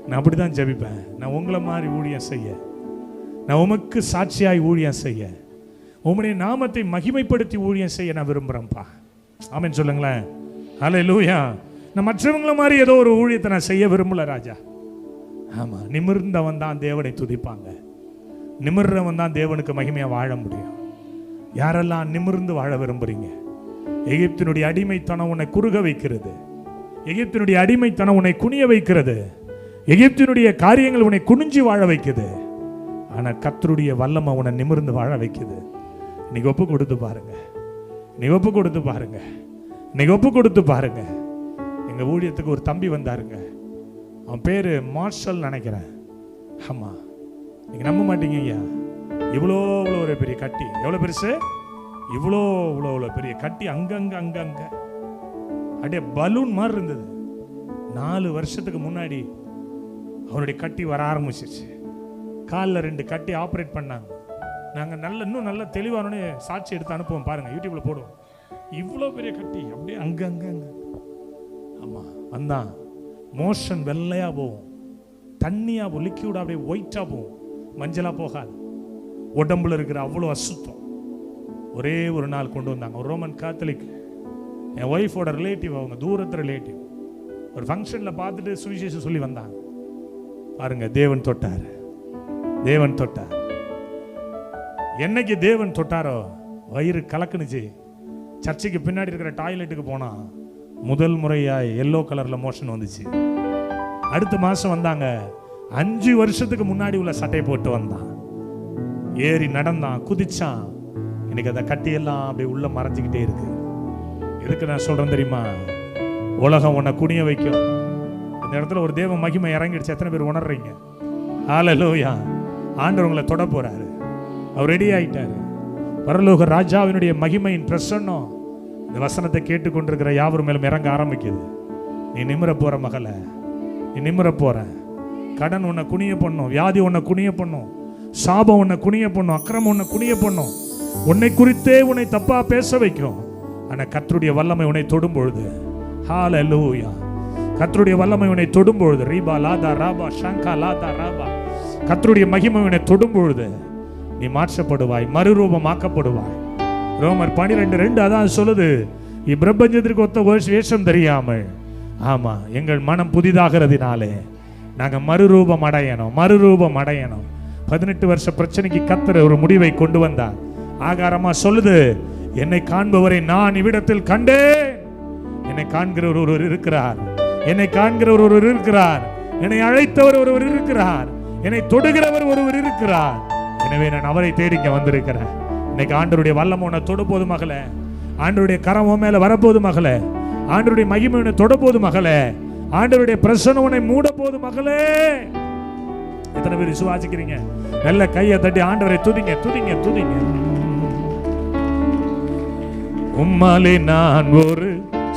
C: நான் அப்படி தான் ஜெபிப்பேன். நான் உங்களை மாதிரி ஊழியம் செய்ய, நான் உமக்கு சாட்சியாய் ஊழியம் செய்ய, உம்முடைய நாமத்தை மகிமைப்படுத்தி ஊழியம் செய்ய நான் விரும்புகிறேன்ப்பா. ஆமென் சொல்லுங்களேன். அல்லேலூயா. நான் மற்றவங்கள மாதிரி ஏதோ ஒரு ஊழியத்தை நான் செய்ய விரும்பல ராஜா. ஆமாம், நிமிர்ந்தவன் தான் தேவனை துதிப்பாங்க. நிமிர்றவன் தான் தேவனுக்கு மகிமையாக வாழ முடியும். யாரெல்லாம் நிமிர்ந்து வாழ விரும்புறீங்க? எகிப்தினுடைய அடிமைத்தனம் உன்னை குறுக வைக்கிறது. எகிப்தினுடைய அடிமைத்தனம் உன்னை குனிய வைக்கிறது. எகிப்தினுடைய காரியங்கள் உன்னை குனிஞ்சு வாழ வைக்குது. ஆனால் கர்த்தருடைய வல்லமை உன்னை நிமிர்ந்து வாழ வைக்குது. இன்னைக்கு ஒப்பு கொடுத்து பாருங்க. இன்னைக்கு ஒப்பு கொடுத்து பாருங்க. இன்னைக்கு ஒப்பு கொடுத்து பாருங்க. எங்கள் ஊழியத்துக்கு ஒரு தம்பி வந்தாருங்க. அவன் பேர் மார்ஷல் நினைக்கிறேன். ஆமாம், நீங்கள் நம்ப மாட்டீங்க ஐயா, இவ்வளோ ஒரு பெரிய கட்டி. எவ்வளோ பெருசு? இவ்வளோ பெரிய கட்டி, அங்கங்க அப்படியே பலூன் மாதிரி இருந்தது. 4 வருஷத்துக்கு முன்னாடி அவருடைய கட்டி வர ஆரம்பிச்சிச்சு. காலில் 2 கட்டி ஆப்ரேட் பண்ணாங்க. நாங்கள் இன்னும் நல்ல தெளிவானோடனே சாட்சி எடுத்து அனுப்புவோம் பாருங்கள், யூடியூப்பில் போடுவோம். இவ்வளோ பெரிய கட்டி அப்படியே அங்கங்க. ஆமாம், வந்தான். மோஷன் வெள்ளையாக போகும், தண்ணியாக போகும், லிக்யூடாக அப்படியே ஒயிட்டாக போகும், மஞ்சளாக போகாது. உடம்புல இருக்கிற அவ்வளோ அசுத்தம். ஒரே ஒரு நாள் கொண்டு வந்தாங்க. ஒரு ரோமன் காத்தலிக், என் ஒய்ஃபோட ரிலேட்டிவ், அவங்க தூரத்து ரிலேட்டிவ். ஒரு ஃபங்க்ஷனில் பார்த்துட்டு சுவிசேஷம் சொல்லி வந்தாங்க. பாருங்க, தேவன் தொட்டார். தேவன் தொட்டார். என்னைக்கு தேவன் தொட்டாரோ வயிறு கலக்குனுச்சு. சர்ச்சுக்கு பின்னாடி இருக்கிற டாய்லெட்டுக்கு போனா முதல் முறையாக எல்லோ கலரில் மோஷன் வந்துச்சு. அடுத்த மாதம் வந்தாங்க. 5 வருஷத்துக்கு முன்னாடி உள்ள சட்டையை போட்டு வந்தான். ஏறி நடந்தான், குதிச்சான். இன்னைக்கு அந்த கட்டியெல்லாம் அப்படியே உள்ள மறைஞ்சிக்கிட்டே இருக்கு. எதுக்கு நான் சொல்றேன் தெரியுமா? உலகம் உன்னை குனிய வைக்கும். இந்த இடத்துல ஒரு தேவ மகிமை இறங்கிடுச்சு. எத்தனை பேர் உணர்றீங்க? ஹல்லேலூயா. ஆண்டவர் உங்களை தொட போறாரு. அவர் ரெடி ஆயிட்டாரு. பரலோக ராஜாவினுடைய மகிமையின் பிரசன்னம் இந்த வசனத்தை கேட்டுக்கொண்டிருக்கிற யாவர் மேலும் இறங்க ஆரம்பிக்குது. நீ நிமிர போற மகள, நீ நிமிர போற. கடன் உன்னை குனிய பண்ணும், வியாதி உன்னை குனிய பண்ணும், சாபம் உன்னை குனிய பண்ணும், அக்கிரமம் உன்னை குனிய பண்ணும், உன்னை குறித்தே உன்னை தப்பா பேச வைக்கும். ஆனா கர்த்தருடைய வல்லமை உன்னை தொடும் பொழுது, ஹல்லேலூயா, கர்த்தருடைய வல்லமை உன்னை தொடும் பொழுது, ரீபா லாதா ராபா ஷங்கா லாதா ராபா, கர்த்தருடைய மகிமை உன்னை தொடும் பொழுது நீ மாற்றப்படுவாய், மறுரூபமாக்கப்படுவாய். ரோமர் 12:2 அதான் சொல்லுது. இப்பிரபஞ்சத்திற்கு ஒத்த வேஷம் தெரியாமல், ஆமா, எங்கள் மனம் புதிதாகிறதுனாலே நாங்க மறுரூபம் அடையணும். 18 வருஷ பிரச்சனைக்கு கர்த்தர் ஒரு முடிவை கொண்டு வந்தார். ஆகாரமா சொல்லுது, என்னை காண்பவரை நான் இவ்விடத்தில் கண்டேன். என்னை காண்கிறவர் ஒருவர் இருக்கிறார், என்னை காண்கிறவர் ஒருவர் இருக்கிறார், என்னை அழைத்தவர் ஒருவர் இருக்கிறார், என்னை தொடுகிறவர் ஒருவர் இருக்கிறார். எனவே நான் அவரை தேடி இங்க வந்திருக்கிறேன். இன்னைக்கு ஆண்டவருடைய வல்லமை உன்னை தொடுபோது மகளே, ஆண்டவருடைய கரம் உன் மேல வரப்போது மகளே, ஆண்டவருடைய மகிமை உன்னை தொடுபோது மகளே, ஆண்டவருடைய பிரசன்னம் உன்னை மூட போது மகளே. எத்தனை பேர் விசுவாசிக்கிறீங்க? நல்ல கையை தட்டி ஆண்டவரை துதிங்க, துதிங்க, துதிங்க. உம்மாலே நான் ஒரு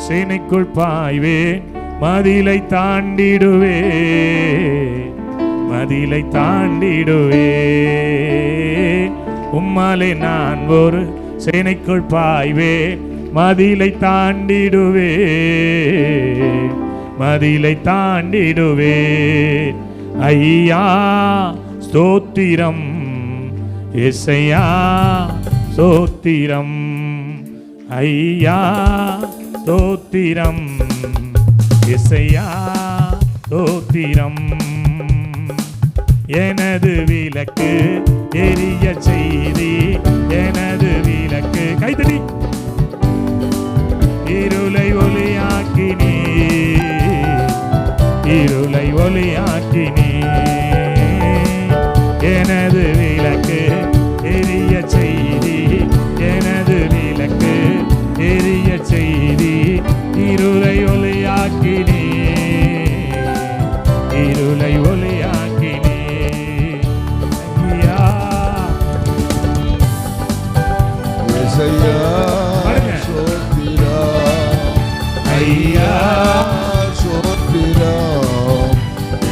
C: சேனைக்குள் பாய்வேன், மதிலை தாண்டிடுவே, மதிலை தாண்டிடுவே. உம்மாலே நான் ஒரு சேனைக்குள் பாய்வேன், மதிலை தாண்டிடுவே, மதிலை தாண்டிடுவே. ஐயா ஸ்தோத்திரம், இசையா ஸ்தோத்திரம், ஐயா ஸ்தோத்திரம், இசையா ஸ்தோத்திரம். எனது விளக்கு எரிய செய்தி, எனது விளக்கு கைதடி இருளை ஒளியாக்கினே, இருளை ஒளியாக்கினே. எனது விளக்கு எரிய செய்தி, எனது விளக்கு எரிய செய்தி, இருளை ஒளியாக்கினே, இருளை ஒளியாக்கினே. ஐயா
E: இசையா சோத்திரா,
C: ஐயா
E: சோத்திரா,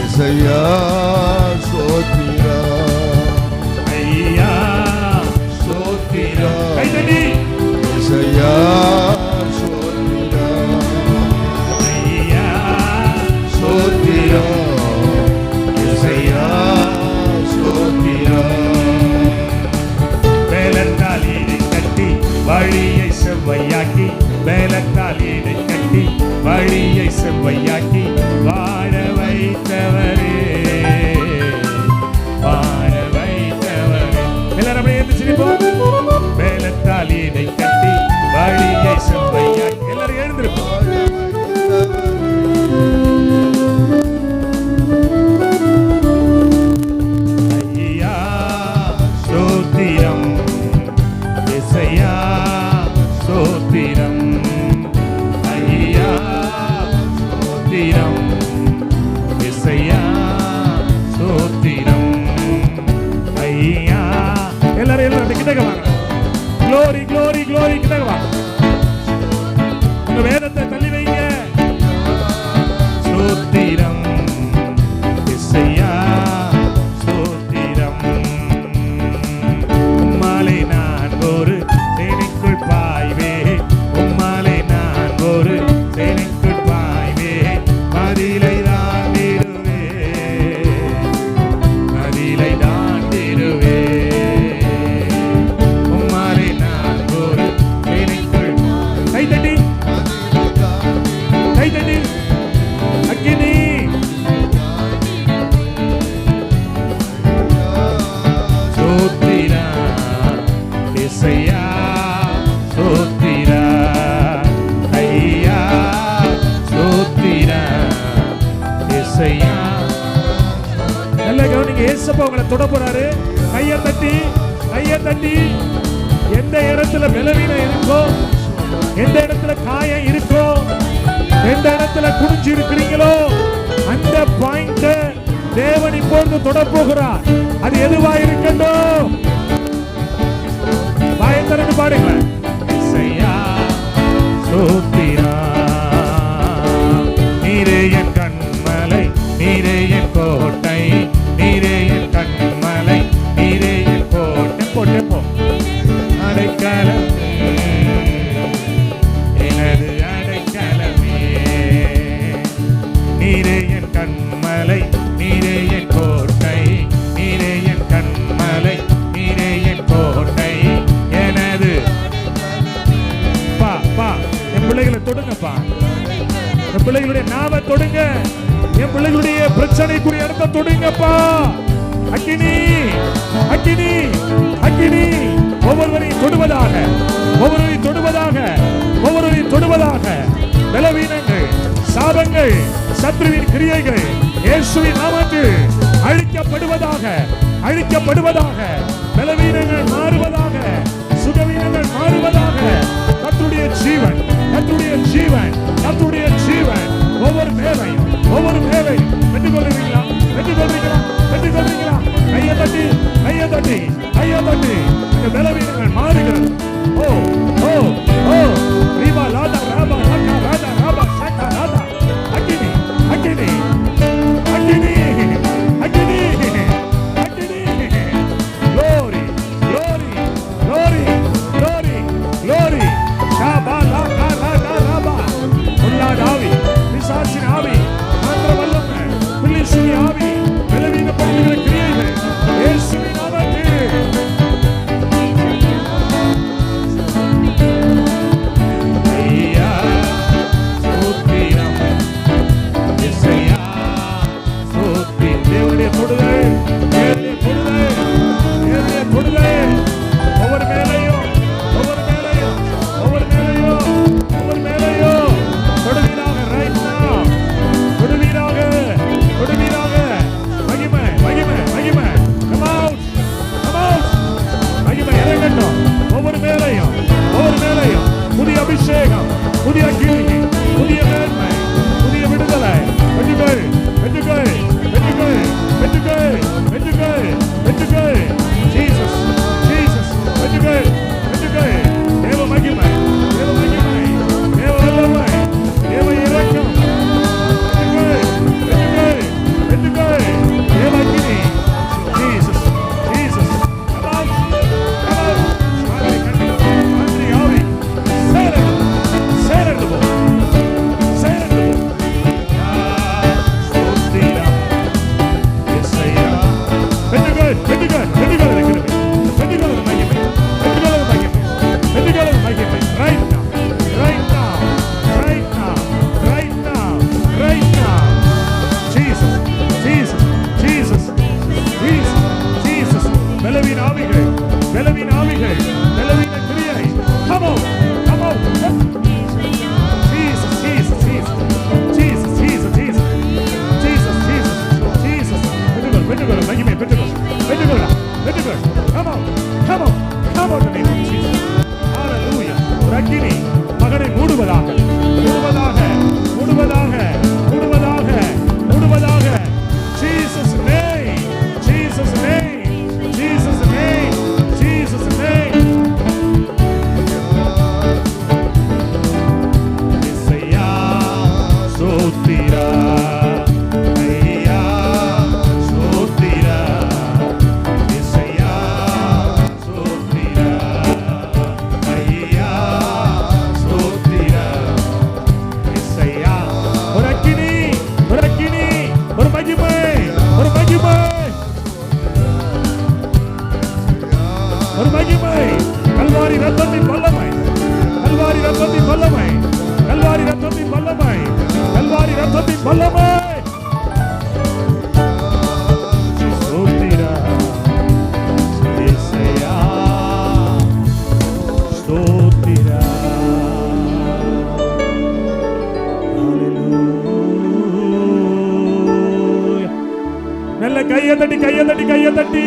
E: இசையா சோத்திரா,
C: ஐயா சோத்திரம். கைதடி
E: இசையா சோத்திரா,
C: ஐயா
E: சோத்திரா, இசையா சோத்திரா.
C: வேலத்தால் இதை கட்டி வழியை செவ்வையாக்கி, வேலத்தால் இதை கட்டி வழியை செவ்வையாக்கி, வாழ வைத்தவரே, வாழ வைத்தவரே. எல்லாரும் அப்படியே எழுந்து சிரிப்போம். வேலத்தால் இதை கட்டி வழியை செவ்வையாக்கி, எல்லாரும் எழுந்திருப்போம். ஐயா ஸ்தோத்திரம், இசையா ஸ்தோத்திரம், ஐயா ஸ்தோத்திரம், இசையா ஸ்தோத்திரம், ஐயா. எல்லாரும் எல்லாரும் கிட்டக்க வாங்க. க்ளோரி க்ளோரி க்ளோரி, கிட்டக்க வாங்க. உங்க வேதத்தை தள்ளி வைங்க. ஸ்தோத்திரம், இசையா ஸ்தோத்திரம். உம்மாலே நான் ஒரு சேனைக்குள் பாய்வேன், உம்மாலே நான் ஒரு சேனைக்குள் பாய்வேன், மதிலை தாண்டிடுவே, மதிலை தாண்டிடுவே. உம்மாலே நான் ஒரு சேனைக்குள். கைதட்டி கைதட்டி. அக்கினி சோத்திரா, இசையா சோத்திரா, ஐயா சோத்திரா, இசையா. நல்ல கவனிங்க. ஏசப்பா உங்களை தொட போறாரு. கையை தட்டி, கையை தட்டி. எந்த இடத்துல பலவீனம் இருக்கோ, எந்த இடத்துல காயம் இருக்கோ, எந்த இடத்துல குடிச்சு இருக்கிறீங்களோ, அந்த பாயிண்ட் தேவன் இப்பொழுது தொட போகிறார். அது எதுவா இருக்கட்டும். வாயத்திறந்து பாடுங்க. இசையா சோத்திரா, நீரே என் கண்மலை, நீரே என் கோட்டை, நீரே என் கண்மலை, நீரே என் கோட்டை. போட்டே போ. அடைக்கலம் எனது அடைக்கலமே, நீரே என் கண்மலை, நீரே என் கோட்டை, நீரே என் கண்மலை, நீரே என் கோட்டை, எனது. பா பா, என் பிள்ளைகளை தொடுங்கப்பா. என் பிள்ளைகளுடைய நாவை தொடுங்க. என் பிள்ளைகளுடைய பிரச்சனைக்குரிய இடத்தை தொடுங்கப்பா. அக்கினி அக்கினி அக்கினி ஒவ்வொருவரையும் தொடுவதாக, ஒவ்வொருவரையும் தொடுவதாக, ஒவ்வொருவரையும் தொடுவதாக. பலவீனங்கள், சாபங்கள், சத்ருவின் கிரியைகள் இயேசுவின் நாமத்தில் அழிக்கப்படுவதாக, அழிக்கப்படுவதாக. பலவீனங்கள் மாறுவதாக, சுகவீனங்கள் மாறுவதாக. கர்த்தருடைய ஜீவன், கர்த்தருடைய ஜீவன், கர்த்தருடைய ஜீவன் ஒவ்வொரு மேலையும், ஒவ்வொரு மேலையும் பெற்றுக்கொள்றீங்களா? பெற்றுக்கொள்றீங்களா? பெற்றுக்கொள்றீங்களா? கையை தட்டி, கையை தட்டி, கையை தட்டி. இந்த பலவீனங்கள் மாறுகிறது. ஓ ஓ ஓ ரீபா லாதா ராபா லக்கா ராதா ராபா சக்கா ராதா. அக்கினி அக்கினி அக்கினி அக்கினி அக்கினி. glory glory glory glory glory. ஷாபா லக்கா Radha Rafah. உள்ளாத ஆவி, பிசாசின் ஆவி, மாந்திர வல்லமை, பில்லிசூனி ஆவி, பலவீனப்படுத்துகிற கிரியைகள் இயேசுவின் நாமத்தில் அபிஷேகம், புதிய கிருபை, புதிய மேன்மை, புதிய விடுதலை. வெற்றுகள் வெற்றுகள் வெற்றுகள் வெற்றுகள் வெற்றுகள் வெற்றுகள். Jesus Jesus. வெற்றுகள் வெற்றுகள். தேவ மகிமை, தேவ மகிமை, தேவ வல்லமை, தேவ இரக்கம். வெற்றுகள் வெற்றுகள் வெற்றுகள். தேவ அக்கினி. Jesus Jesus. கமால் கமால். மாந்திரி கண்ணி, மாந்திரி ஆவி. மகனை மூடுவதாக மூடுவதாக மூடுவதாக மூடுவதாக மூடுவதாக. Jesus name, Jesus name, Jesus name, Jesus name. இசையா சோத்திரா, ஐயா சோத்திரா, இசையா சோத்திரா, ஐயா சோத்திரா, இசையா. ஒரு அக்கினி, ஒரு அக்கினி, ஒரு மகிமை, ஒரு மகிமை, ஒரு மகிமை. கல்வாரி ரத்தத்தின் வல்லமை, கல்வாரி ரத்தத்தின் வல்லமை, கல்வாரி ரத்தத்தின் வல்லமை, கல்வாரி ரத்தத்தின் வல்லமை. ஸ்தோத்திரா இயேசுயா, ஸ்தோத்திரா. ஹல்லேலூயா. நல்ல கையை தட்டி, கையை தட்டி, கையை தட்டி.